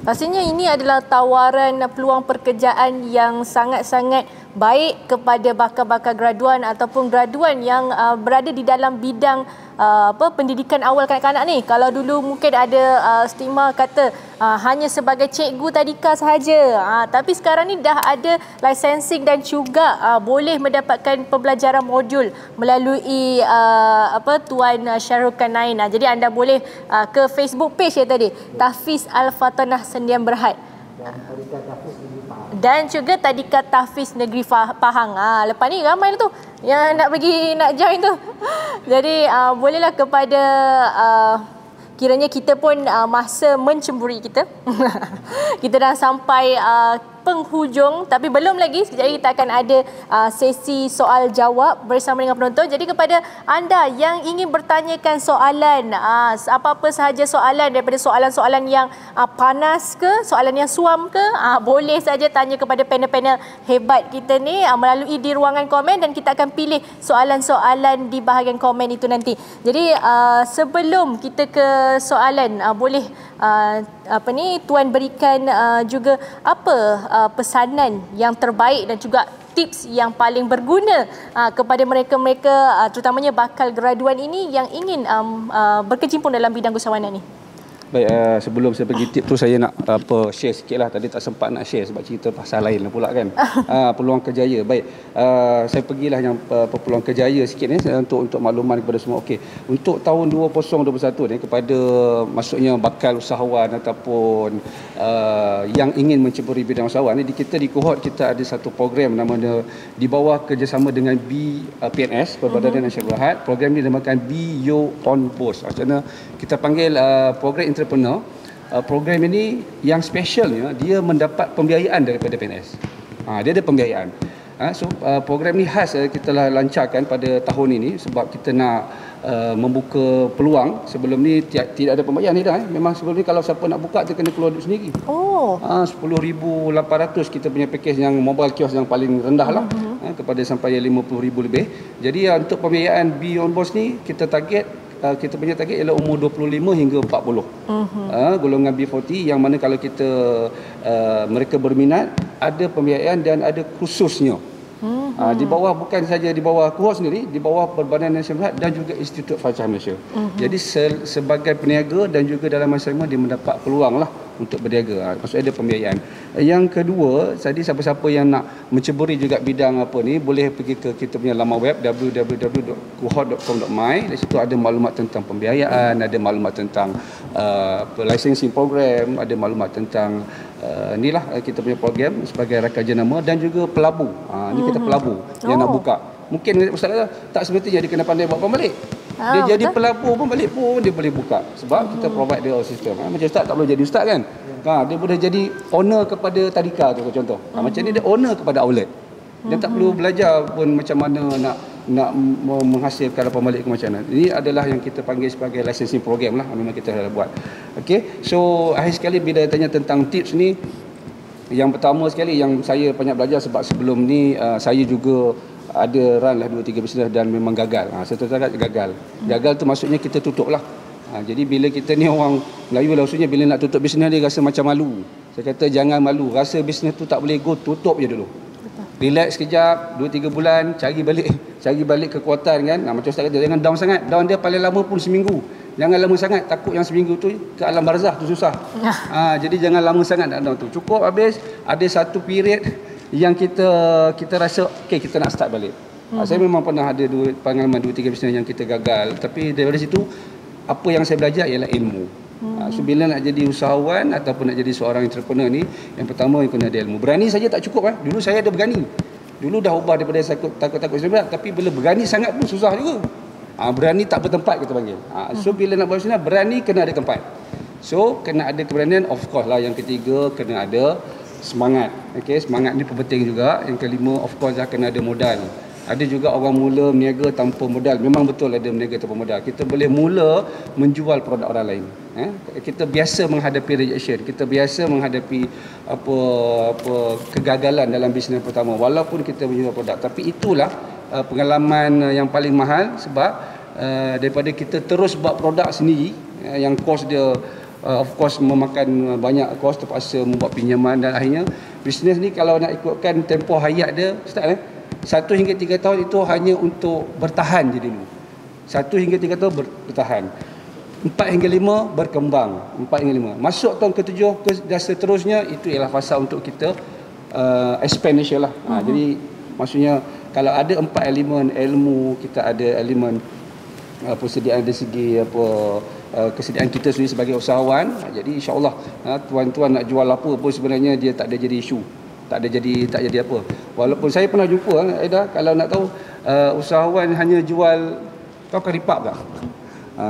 Pastinya ini adalah tawaran peluang pekerjaan yang sangat-sangat baik kepada bakal-bakal graduan ataupun graduan yang berada di dalam bidang pendidikan awal kanak-kanak ni. Kalau dulu mungkin ada stigma kata hanya sebagai cikgu tadika sahaja. Tapi sekarang ni dah ada licensing dan juga boleh mendapatkan pembelajaran modul melalui Tuan Syahrul Kanain. Jadi anda boleh ke Facebook page tadi, Tahfiz Al-Fatanah Sendian Berhad. Dan juga Tadika Tahfiz Negeri Pahang. Lepas ni ramai lah tu yang nak join tu. Jadi bolehlah kepada kiranya kita pun masa mencemburi kita. Kita dah sampai penghujung, tapi belum lagi. Sekejap lagi kita akan ada sesi soal jawab bersama dengan penonton. Jadi kepada anda yang ingin bertanyakan soalan, apa-apa sahaja soalan, daripada soalan-soalan yang panas ke, soalan yang suam ke, boleh saja tanya kepada panel-panel hebat kita ni melalui di ruangan komen, dan kita akan pilih soalan-soalan di bahagian komen itu nanti. Jadi sebelum kita ke soalan, boleh Tuan berikan juga apa pesanan yang terbaik dan juga tips yang paling berguna kepada mereka-mereka terutamanya bakal graduan ini yang ingin berkecimpung dalam bidang usahawanan ni. Baik, sebelum saya pergi tip tu, saya nak share sikit lah. Tadi tak sempat nak share sebab cerita pasal lain lah pula kan. Peluang kerjaya. Baik, saya pergilah yang peluang kerjaya sikit ni untuk makluman kepada semua. Okey, untuk tahun 2021 ni kepada maksudnya bakal usahawan ataupun yang ingin menceburi bidang usahawan ni, kita di kohort kita ada satu program namanya di bawah kerjasama dengan PNS, Perbadanan Nasional Berhad. Program ni dinamakan Be Your Own Boss. Maksudnya kita panggil program entrepreneur. Program ini yang specialnya dia mendapat pembiayaan daripada PNS. Dia ada pembiayaan. Program ni khas kita lah lancarkan pada tahun ini sebab kita nak membuka peluang. Sebelum ni tidak ada pembayaran ni dah. Memang sebelum ni kalau siapa nak buka dia kena keluar duit sendiri. 10,800 kita punya package yang mobile kiosk yang paling rendah lah, kepada sampai 50,000 lebih. Jadi untuk pembiayaan Beyond Boss ni kita kita punya target ialah umur 25 hingga 40. Golongan B40 yang mana kalau kita mereka berminat, ada pembiayaan dan ada kursusnya. Di bawah, bukan saja di bawah kohort sendiri, di bawah Perbadanan Nasional Berhad dan juga Institut Franchise Malaysia. Jadi sebagai peniaga dan juga dalam masa sama dia mendapat peluang lah untuk berniaga. Maksudnya ada pembiayaan. Yang kedua, tadi siapa-siapa yang nak menceburi juga bidang apa ni, boleh pergi ke kita punya laman web www.kohort.com.my. Di situ ada maklumat tentang pembiayaan, ada maklumat tentang licensing program, ada maklumat tentang inilah kita punya program sebagai rakan jenama dan juga pelabu. Ni kita pelabu yang nak buka. Mungkin Ustaz kata tak semestinya dia kena pandai buat pembalik. Dia jadi pelabur pun balik pun dia boleh buka sebab kita provide dia sistem. Macam Ustaz tak boleh jadi Ustaz kan? Dia boleh jadi owner kepada tadika tu contoh. Macam ni dia owner kepada outlet. Dia tak perlu belajar pun macam mana nak menghasilkan pembalik ke macam mana. Ini adalah yang kita panggil sebagai licensing program lah, memang kita dah buat. Okey. So akhir sekali bila tanya tentang tips ni, yang pertama sekali yang saya banyak belajar sebab sebelum ni saya juga ada run lah 2-3 bisnes dan memang gagal. Saya terus gagal. Gagal tu maksudnya kita tutup lah. Jadi bila kita ni orang Melayu lah, maksudnya bila nak tutup bisnes dia rasa macam malu. Saya kata jangan malu. Rasa bisnes tu tak boleh go, tutup je dulu. Relax sekejap, 2-3 bulan, cari balik kekuatan kan. Macam Ustaz kata, jangan down sangat. Down dia paling lama pun seminggu. Jangan lama sangat, takut yang seminggu tu ke alam barzah tu susah. Jadi jangan lama sangat nak down tu. Cukup habis, ada satu period yang kita rasa okey kita nak start balik. Saya memang pernah ada pengalaman 2-3 bisnes yang kita gagal, tapi daripada situ apa yang saya belajar ialah ilmu. So bila nak jadi usahawan ataupun nak jadi seorang entrepreneur ni, yang pertama yang kena ada ilmu. Berani saja tak cukup. Dulu saya ada berani. Dulu dah ubah daripada takut-takut sebenarnya, tapi bila berani sangat pun susah juga. Berani tak bertempat kita panggil. So bila nak buat bisnes, berani kena ada tempat. So kena ada keberanian, of course lah. Yang ketiga kena ada semangat. Okey, semangat ni penting juga. Yang kelima of course lah kena ada modal. Ada juga orang mula berniaga tanpa modal. Memang betul ada berniaga tanpa modal. Kita boleh mula menjual produk orang lain. Kita biasa menghadapi rejection. Kita biasa menghadapi apa kegagalan dalam bisnes pertama. Walaupun kita menjual produk. Tapi itulah pengalaman yang paling mahal sebab daripada kita terus buat produk sendiri yang kos dia of course memakan banyak kos, terpaksa membuat pinjaman dan akhirnya bisnes ni kalau nak ikutkan tempoh hayat dia start 1 hingga 3 tahun itu hanya untuk bertahan je dulu. 1 hingga 3 tahun bertahan. 4 hingga 5 berkembang. 4 hingga 5. Masuk tahun ke-7 dan seterusnya itu ialah fasa untuk kita exponential lah. Jadi maksudnya kalau ada 4 elemen ilmu, kita ada elemen persediaan dari segi kesediaan kita sendiri sebagai usahawan. Jadi insya-Allah tuan-tuan nak jual apa pun sebenarnya dia tak ada jadi isu. Tak jadi apa. Walaupun saya pernah jumpa Aida, kalau nak tahu usahawan hanya jual karipap tak?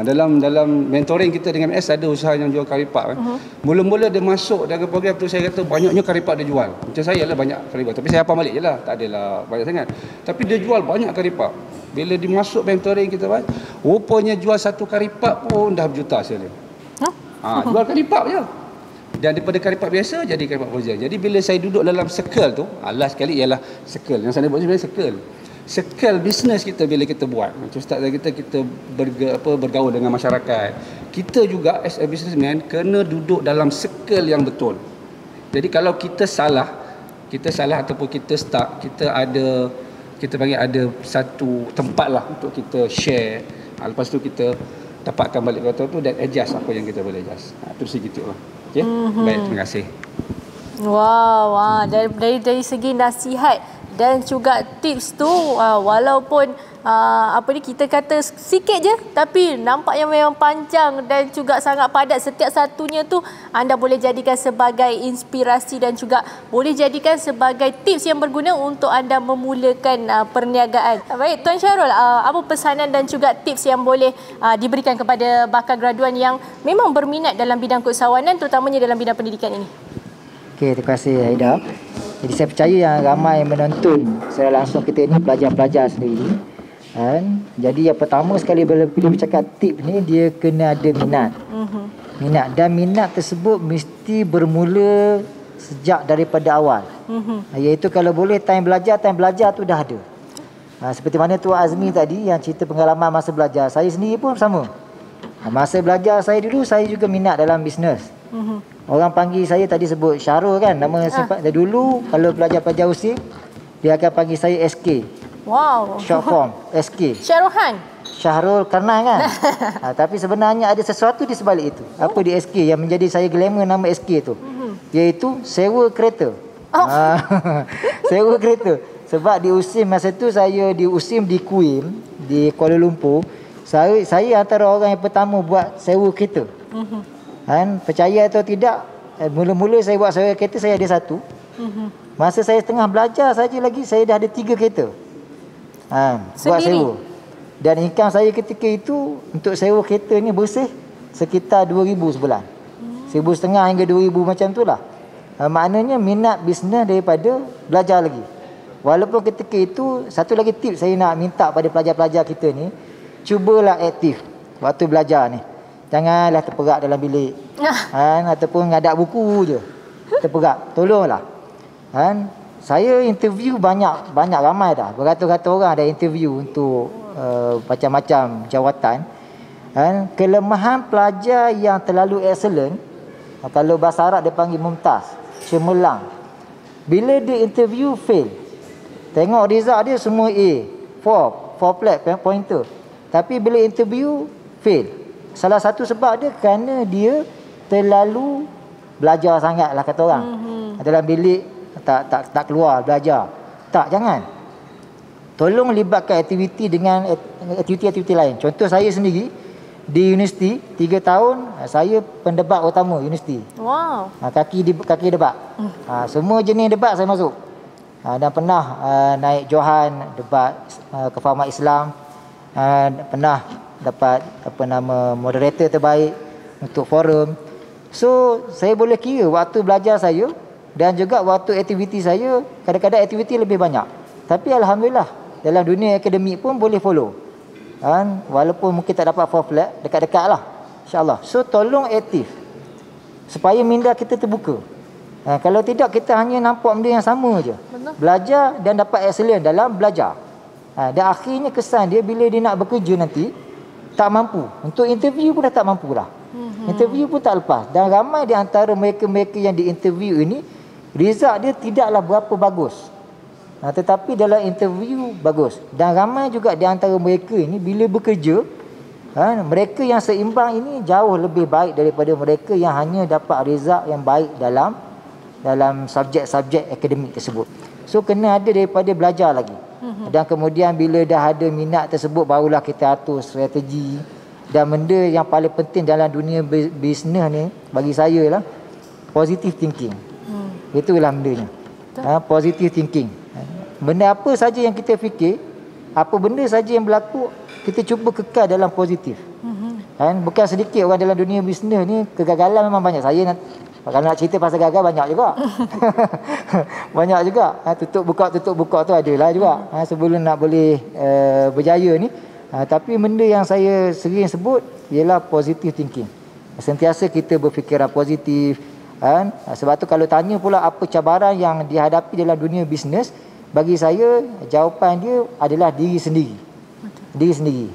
Dalam mentoring kita dengan MS ada usaha yang jual karipap. Mula-mula dia masuk dalam program tu saya kata banyaknya karipap dia jual. Macam saya lah banyak karipap. Tapi saya hafal balik je lah. Tak adalah banyak sangat. Tapi dia jual banyak karipap. Bila dia masuk mentoring kita rupanya jual satu karipap pun dah berjuta sekali. Jual karipap je. Dan daripada karipap biasa jadi karipap frozen. Jadi bila saya duduk dalam circle tu, last sekali ialah circle. Yang saya buat sebenarnya circle. Circle bisnes kita bila kita buat. Macam start dari kita bergaul dengan masyarakat. Kita juga as a businessman kena duduk dalam circle yang betul. Jadi kalau kita salah ataupun kita stuck, kita panggil ada satu tempat lah untuk kita share. Lepas tu kita dapatkan balik kata tu dan adjust apa yang kita boleh adjust. Terus segitu lah. Okay? Baik, terima kasih. Wow, dari segi nasihat dan juga tips tu walaupun kita kata sikit je tapi nampaknya memang panjang dan juga sangat padat. Setiap satunya tu anda boleh jadikan sebagai inspirasi dan juga boleh jadikan sebagai tips yang berguna untuk anda memulakan perniagaan. Baik, Tuan Syahrul, apa pesanan dan juga tips yang boleh diberikan kepada bakal graduan yang memang berminat dalam bidang keusahawanan terutamanya dalam bidang pendidikan ini? Okey, terima kasih Aida. Jadi saya percaya yang ramai menonton secara langsung kita ni pelajar-pelajar sendiri. Jadi yang pertama sekali bila bercakap tip ni dia kena ada minat. Minat dan minat tersebut mesti bermula sejak daripada awal. Iaitu kalau boleh time belajar tu dah ada. Seperti mana Tuan Azmi tadi yang cerita pengalaman masa belajar. Saya sendiri pun sama. Masa belajar saya dulu saya juga minat dalam bisnes. Orang panggil saya tadi sebut Syahrul kan, nama simpan dulu kalau pelajar-pelajar USIM dia akan panggil saya SK. Wow. Short form SK. Syahrul Karnan kan. Tapi sebenarnya ada sesuatu di sebalik itu. Apa di SK yang menjadi saya glamour nama SK tu? Iaitu sewa kereta. Sewa kereta. Sebab di USIM masa tu saya di USIM di Kuim di Kuala Lumpur, saya antara orang yang pertama buat sewa kereta. Percaya atau tidak, mula-mula saya buat sewa kereta saya ada satu. Masa saya tengah belajar saja lagi saya dah ada 3 kereta. Buat sewa. Dan income saya ketika itu untuk sewa kereta ni bersih sekitar 2,000 sebulan. 1,500 hingga 2,000 macam tu lah. Maknanya minat bisnes daripada belajar lagi. Walaupun ketika itu satu lagi tips saya nak minta pada pelajar-pelajar kita ni, cubalah aktif waktu belajar ni. Janganlah terperak dalam bilik. Ataupun ngadak buku je. Terperak. Tolonglah. Saya interview banyak ramai dah. Beratus-ratus orang dah interview untuk macam-macam jawatan. Kelemahan pelajar yang terlalu excellent, kalau bahasa Arab dia panggil mumtaz, cemerlang. Bila dia interview fail. Tengok result dia semua A. 4 flat pointer. Tapi bila interview fail. Salah satu sebab dia kerana dia terlalu belajar sangat lah kata orang. Dalam bilik tak keluar belajar. Tak, jangan. Tolong libatkan aktiviti dengan aktiviti-aktiviti lain. Contoh saya sendiri di universiti 3 tahun saya pendebat utama universiti. Wow. Kaki debat. Semua jenis debat saya masuk. Dan pernah naik Johan debat kefahaman Islam. Pernah dapat moderator terbaik untuk forum. So saya boleh kira waktu belajar saya dan juga waktu aktiviti saya, kadang-kadang aktiviti lebih banyak. Tapi alhamdulillah dalam dunia akademik pun boleh follow. Walaupun mungkin tak dapat fall flat, dekat-dekat lah, insyaAllah. So tolong aktif supaya minda kita terbuka. Kalau tidak, kita hanya nampak benda yang sama je. Belajar dan dapat excellent dalam belajar. Dan akhirnya kesan dia bila dia nak bekerja nanti tak mampu. Untuk interview pun dah tak mampu lah. Interview pun tak lepas. Dan ramai di antara mereka-mereka yang diinterview ini, result dia tidaklah berapa bagus. Tetapi dalam interview bagus. Dan ramai juga di antara mereka ini bila bekerja, mereka yang seimbang ini jauh lebih baik daripada mereka yang hanya dapat result yang baik dalam subjek-subjek akademik tersebut. So kena ada daripada belajar lagi. Dan kemudian bila dah ada minat tersebut, barulah kita atur strategi. Dan benda yang paling penting dalam dunia bisnes ni bagi saya lah, positive thinking. Itulah bendanya. Positive thinking. Benda apa saja yang kita fikir, apa benda saja yang berlaku, kita cuba kekal dalam positif. Bukan sedikit orang dalam dunia bisnes ni, kegagalan memang banyak. Saya kalau nak cerita pasal gagal banyak juga. Banyak juga. Tutup buka tu adalah juga. Sebelum nak boleh berjaya ni. Tapi benda yang saya sering sebut ialah positive thinking. Sentiasa kita berfikiran positif. Sebab tu kalau tanya pula apa cabaran yang dihadapi dalam dunia bisnes, bagi saya jawapan dia adalah diri sendiri. Diri sendiri.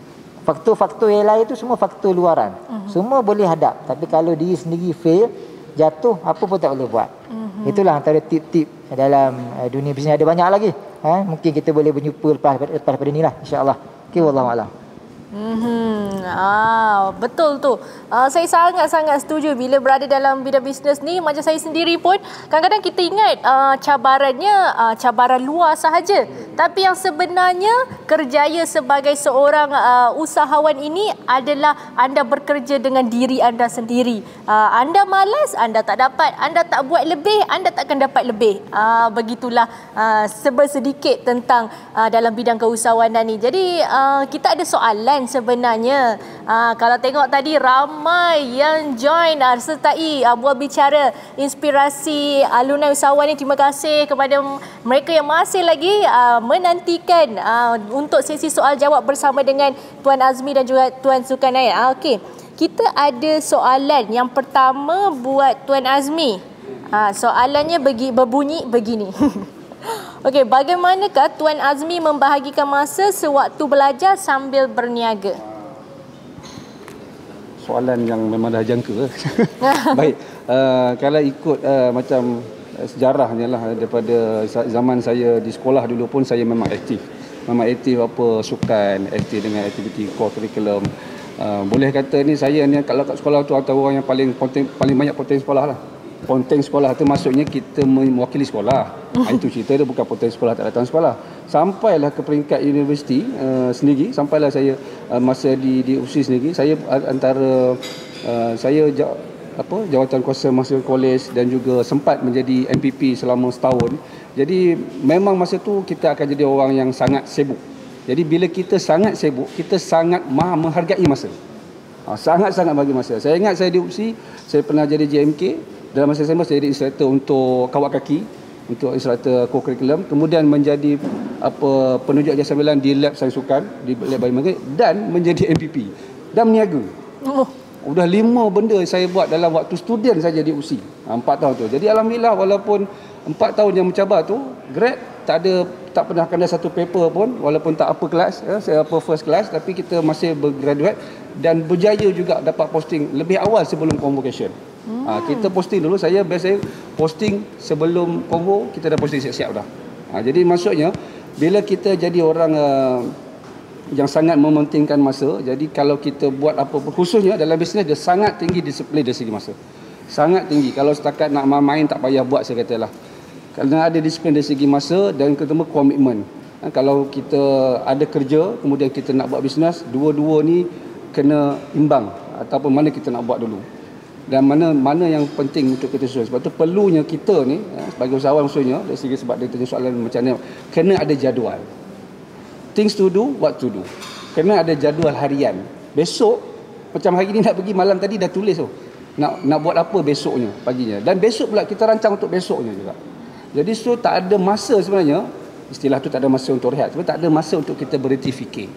Faktor-faktor yang lain tu semua faktor luaran. Semua boleh hadap. Tapi kalau diri sendiri fail, jatuh, apa pun tak boleh buat. Itulah antara tip-tip dalam dunia bisnes. Ada banyak lagi. Mungkin kita boleh berjumpa lepas daripada ni lah, insya-Allah. Okay, wallahualam. Betul tu. Saya sangat-sangat setuju bila berada dalam bidang bisnes ni. Macam saya sendiri pun kadang-kadang kita ingat cabarannya cabaran luar sahaja. Tapi yang sebenarnya kerjaya sebagai seorang usahawan ini adalah anda bekerja dengan diri anda sendiri. Anda malas, anda tak dapat. Anda tak buat lebih, anda tak akan dapat lebih. Begitulah sedikit tentang dalam bidang keusahawanan ni. Jadi kita ada soalan sebenarnya. Kalau tengok tadi ramai yang join sertai buat bicara inspirasi alumni usahawan ni. Terima kasih kepada mereka yang masih lagi menantikan untuk sesi soal jawab bersama dengan Tuan Azmi dan juga Tuan Zulkarnain. Okey, kita ada soalan yang pertama buat Tuan Azmi. Soalannya berbunyi begini. Okey, bagaimanakah Tuan Azmi membahagikan masa sewaktu belajar sambil berniaga? Soalan yang memang dah jangka. Baik, kalau ikut macam sejarahnya lah, daripada zaman saya di sekolah dulu pun saya memang aktif. Memang aktif sukan, aktif dengan aktiviti core curriculum. Boleh kata ni saya ni kalau kat sekolah tu antara orang yang paling banyak ponteng sekolah lah. Ponteng sekolah tu maksudnya kita mewakili sekolah. Itu cerita dia, bukan ponteng sekolah tak datang sekolah. Sampailah ke peringkat universiti sendiri, sampailah saya masa di UPSI sendiri, saya antara saya jawatan kuasa masa kolej dan juga sempat menjadi MPP selama setahun. Jadi memang masa tu kita akan jadi orang yang sangat sibuk. Jadi bila kita sangat sibuk, kita sangat menghargai masa. Sangat-sangat bagi masa. Saya ingat saya di UPSI, saya pernah jadi JMK. Dalam masa SMA saya jadi instruktor untuk kawat kaki, untuk instruktor co-curriculum, kemudian menjadi penunjuk jasa sambilan di lab sains sukan, di lab biomekanik, dan menjadi MPP dan meniaga. Sudah 5 benda saya buat dalam waktu student saja di UPSI. 4 tahun tu. Jadi alhamdulillah, walaupun 4 tahun yang mencabar tu, grad tak pernah kena satu paper pun, walaupun tak upper class, saya first class, tapi kita masih bergraduate dan berjaya juga dapat posting lebih awal sebelum convocation. Kita posting dulu, saya biasa posting sebelum convo, kita dah posting siap-siap dah. Jadi maksudnya bila kita jadi orang yang sangat mementingkan masa, jadi kalau kita buat apa-apa, khususnya dalam bisnes, dia sangat tinggi disiplin dari segi masa. Sangat tinggi. Kalau setakat nak main tak payah buat, saya katalah. Kerana ada disiplin dari segi masa dan ketemu komitmen. Kalau kita ada kerja, kemudian kita nak buat bisnes, dua-dua ni kena imbang ataupun mana kita nak buat dulu. Dan mana yang penting untuk kita susun. Sebab tu perlunya kita ni sebagai usahawan maksudnya dari segi sebab dia tanya soalan macam ni, kena ada jadual. Things to do, what to do. Kena ada jadual harian. Besok macam hari ni nak pergi, malam tadi dah tulis tu. Nak buat apa besoknya, paginya. Dan besok pula kita rancang untuk besoknya juga. Jadi so tak ada masa sebenarnya, istilah tu tak ada masa untuk rehat. Sebenarnya tak ada masa untuk kita berhenti fikir.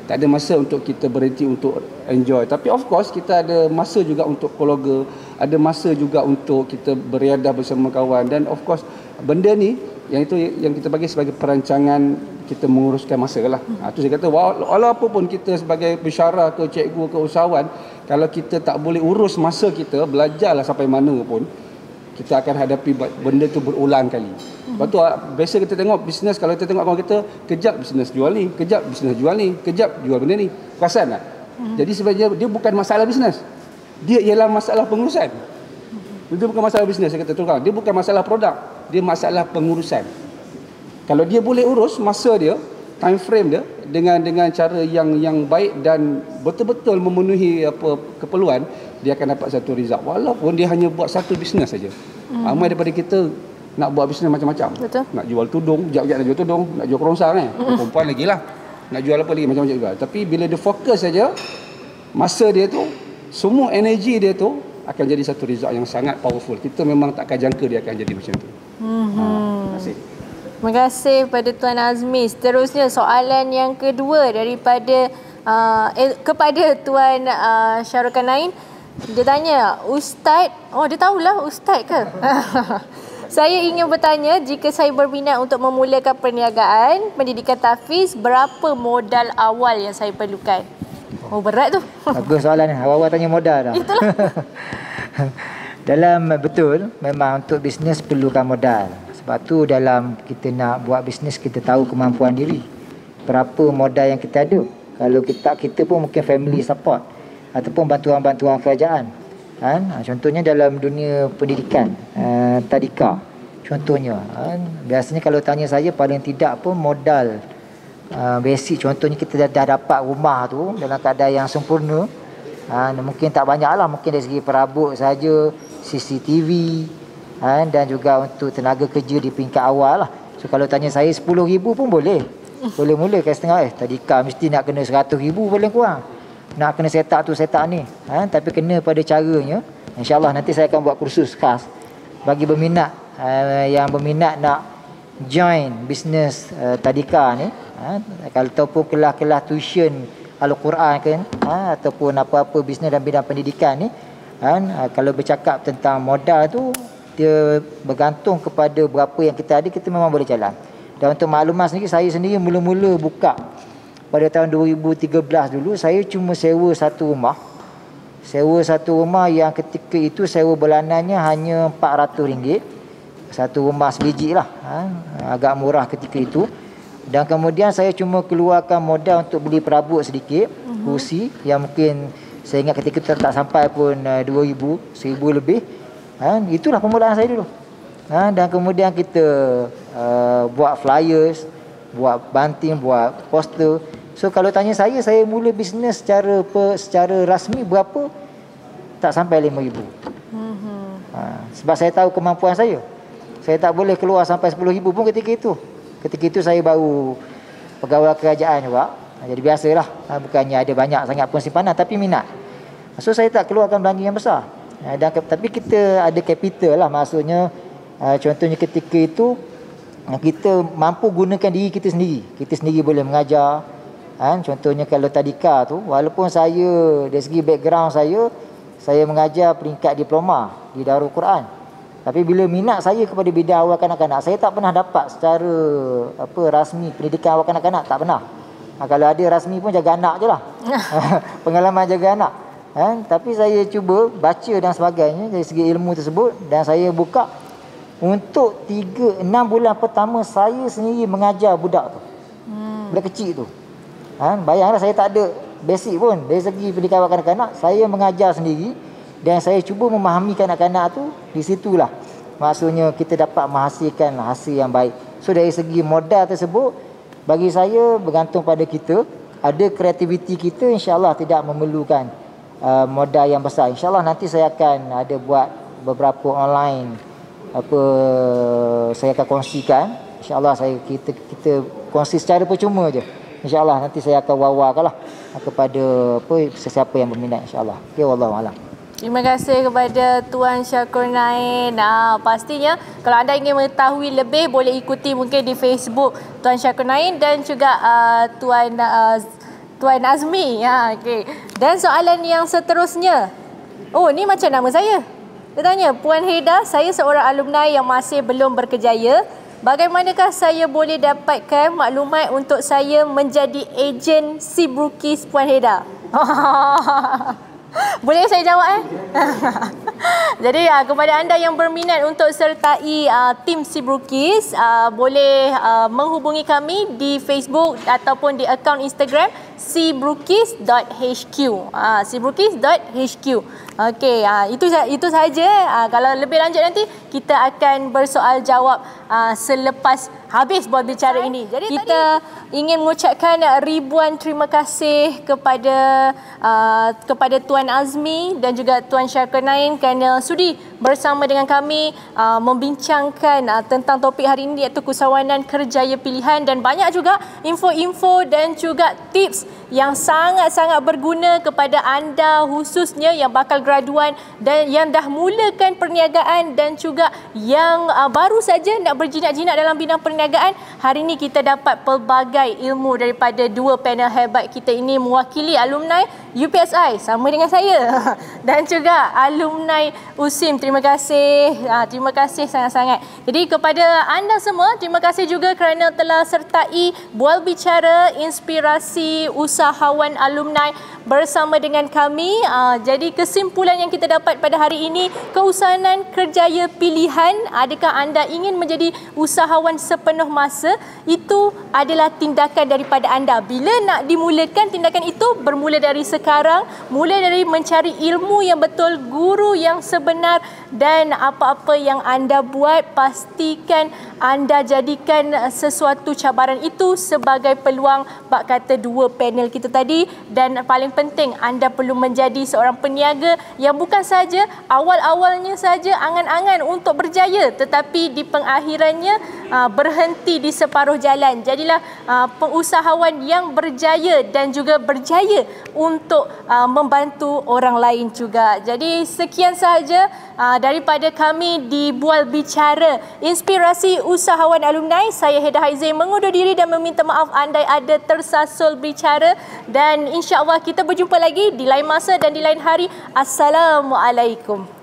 Tak ada masa untuk kita berhenti untuk enjoy. Tapi of course kita ada masa juga untuk keluarga, ada masa juga untuk kita beriadah bersama kawan. Dan of course benda ni yang itu yang kita bagi sebagai perancangan kita menguruskan masa lah. Tu saya kata walaupun kita sebagai pensyarah ke cikgu ke usahawan, kalau kita tak boleh urus masa kita, belajarlah sampai mana pun, kita akan hadapi benda tu berulang kali. Lepas tu biasa kita tengok bisnes, kalau kita tengok kawan kita, kejap bisnes jual ni, kejap bisnes jual ni, kejap jual benda ni. Perasan tak? Jadi sebenarnya dia bukan masalah bisnes. Dia ialah masalah pengurusan. Dia bukan masalah bisnes, saya kata terus. Dia bukan masalah produk, dia masalah pengurusan. Kalau dia boleh urus masa dia, time frame dia dengan cara yang baik dan betul-betul memenuhi keperluan, dia akan dapat satu result. Walaupun dia hanya buat satu bisnes saja. Ramai daripada kita nak buat bisnes macam-macam. Betul. Nak jual tudung, sekejap nak jual tudung, nak jual kerongsang perempuan lagi lah. Nak jual apa lagi, macam-macam juga. Tapi bila dia fokus saja, masa dia tu, semua energi dia tu akan jadi satu result yang sangat powerful. Kita memang takkan jangka dia akan jadi macam tu. Terima kasih. Terima kasih pada Tuan Azmi. Seterusnya soalan yang kedua daripada kepada Tuan Syarul Kanain. Dia tanya, Ustaz, dia tahulah Ustaz ke? Saya ingin bertanya, jika saya berminat untuk memulakan perniagaan, pendidikan tahfiz, berapa modal awal yang saya perlukan? Berat tu. Bagus soalan ni. Awal-awal tanya modal dah. Itulah. Dalam betul, memang untuk bisnes perlukan modal. Sebab tu dalam kita nak buat bisnes, kita tahu kemampuan diri. Berapa modal yang kita ada. Kalau kita pun mungkin family support ataupun bantuan-bantuan kerajaan. Contohnya dalam dunia pendidikan, tadika. Contohnya, biasanya kalau tanya saya, paling tidak pun modal basic. Contohnya kita dah dapat rumah tu dalam keadaan yang sempurna. Mungkin tak banyak lah, mungkin dari segi perabot saja, CCTV, dan juga untuk tenaga kerja di peringkat awal lah. So kalau tanya saya, 10,000 pun boleh. Boleh mula ke setengah. Tadika mesti nak kena 100,000 paling kurang. Nak kena set up tu set up ni. Tapi kena pada caranya. InsyaAllah nanti saya akan buat kursus khas bagi berminat, yang berminat nak join bisnes tadika ni. Kalau ataupun kelas-kelas tuition Al-Quran kan, ataupun apa-apa bisnes dalam bidang pendidikan ni, kalau bercakap tentang modal tu, dia bergantung kepada berapa yang kita ada, kita memang boleh jalan. Dan untuk maklumat sendiri, saya sendiri mula-mula buka pada tahun 2013 dulu, saya cuma sewa satu rumah. Sewa satu rumah yang ketika itu sewa bulanannya hanya RM400. Satu rumah sebiji lah. Agak murah ketika itu. Dan kemudian saya cuma keluarkan modal untuk beli perabot sedikit, kursi yang mungkin saya ingat ketika itu tak sampai pun 2,000, 1,000 lebih. Itulah permulaan saya dulu. Dan kemudian kita buat flyers, buat banting, buat poster. So kalau tanya saya mula bisnes secara rasmi berapa? Tak sampai 5,000. Sebab saya tahu kemampuan saya. Saya tak boleh keluar sampai 10,000 pun ketika itu. Ketika itu saya baru pegawai kerajaan juga. Jadi biasalah, bukannya ada banyak sangat pun simpanan, tapi minat. So saya tak keluarkan belanja yang besar. Tapi kita ada capital lah, maksudnya contohnya ketika itu kita mampu gunakan diri kita sendiri. Kita sendiri boleh mengajar. Contohnya kalau tadika tu, walaupun saya dari segi background saya mengajar peringkat diploma di Darul Quran. Tapi bila minat saya kepada bidang awal kanak-kanak, saya tak pernah dapat secara rasmi pendidikan awal kanak-kanak, tak pernah. Kalau ada rasmi pun jaga anak je lah. Pengalaman jaga anak. Tapi saya cuba baca dan sebagainya dari segi ilmu tersebut, dan saya buka untuk 6 bulan pertama saya sendiri mengajar budak tu. Budak kecil tu. Bayanglah saya tak ada basic pun dari segi pendidikan kanak-kanak. Saya mengajar sendiri dan saya cuba memahami kanak-kanak tu. Di situlah maksudnya kita dapat menghasilkan hasil yang baik. So dari segi modal tersebut, bagi saya bergantung pada kita. Ada kreativiti kita, insya-Allah tidak memerlukan modal yang besar. InsyaAllah nanti saya akan ada buat beberapa online saya akan kongsikan. InsyaAllah kita kongsi secara percuma je. InsyaAllah nanti saya akan wawarkanlah kepada sesiapa yang berminat, insyaAllah. Okay, wallahualam. Terima kasih kepada Tuan Syakor Nain. Pastinya kalau anda ingin mengetahui lebih, boleh ikuti mungkin di Facebook Tuan Syakor Nain dan juga Tuan Azmi. Okay. Dan soalan yang seterusnya. Oh, ni macam nama saya. Dia tanya, Puan Haida, saya seorang alumni yang masih belum berkejaya. Bagaimanakah saya boleh dapatkan maklumat untuk saya menjadi ejen Sibrukis Puan Haida? Boleh saya jawab Jadi kepada anda yang berminat untuk sertai tim Sibrukis, boleh menghubungi kami di Facebook ataupun di akaun Instagram sibrukis.hq. Sibrukis.hq. Okey, itu saja. Kalau lebih lanjut nanti kita akan bersoal jawab selepas habis buat bicara ini. Jadi kita ingin mengucapkan ribuan terima kasih kepada Tuan Azmi dan juga Tuan Syakor Nain kerana sudi bersama dengan kami membincangkan tentang topik hari ini, iaitu usahawanan kerjaya pilihan, dan banyak juga info-info dan juga tips yang sangat-sangat berguna kepada anda khususnya yang bakal graduan dan yang dah mulakan perniagaan dan juga yang baru saja nak berjinak-jinak dalam bidang perniagaan. Hari ini kita dapat pelbagai ilmu daripada dua panel hebat kita ini, mewakili alumni UPSI sama dengan saya dan juga alumni USIM. Terima kasih sangat-sangat. Jadi kepada anda semua, terima kasih juga kerana telah sertai Bual Bicara Inspirasi Usahawan Alumni bersama dengan kami. Jadi kesimpulan yang kita dapat pada hari ini, keusahawanan kerjaya pilihan, adakah anda ingin menjadi usahawan sepenuh masa? Itu adalah tindakan daripada anda. Bila nak dimulakan tindakan itu, bermula dari sekarang, mula dari mencari ilmu yang betul, guru yang sebenar, dan apa-apa yang anda buat, pastikan anda jadikan sesuatu cabaran itu sebagai peluang. Bak kata dua panel kita tadi, dan paling penting anda perlu menjadi seorang peniaga yang bukan saja awal-awalnya saja angan-angan untuk berjaya, tetapi di pengakhirannya berhenti di separuh jalan. Jadilah pengusahawan yang berjaya dan juga berjaya untuk membantu orang lain juga. Jadi sekian sahaja daripada kami di Bual Bicara Inspirasi Usahawan Alumni. Saya Haida Haizin mengundur diri dan meminta maaf andai ada tersasul bicara, dan insya-Allah kita berjumpa lagi di lain masa dan di lain hari. Assalamualaikum.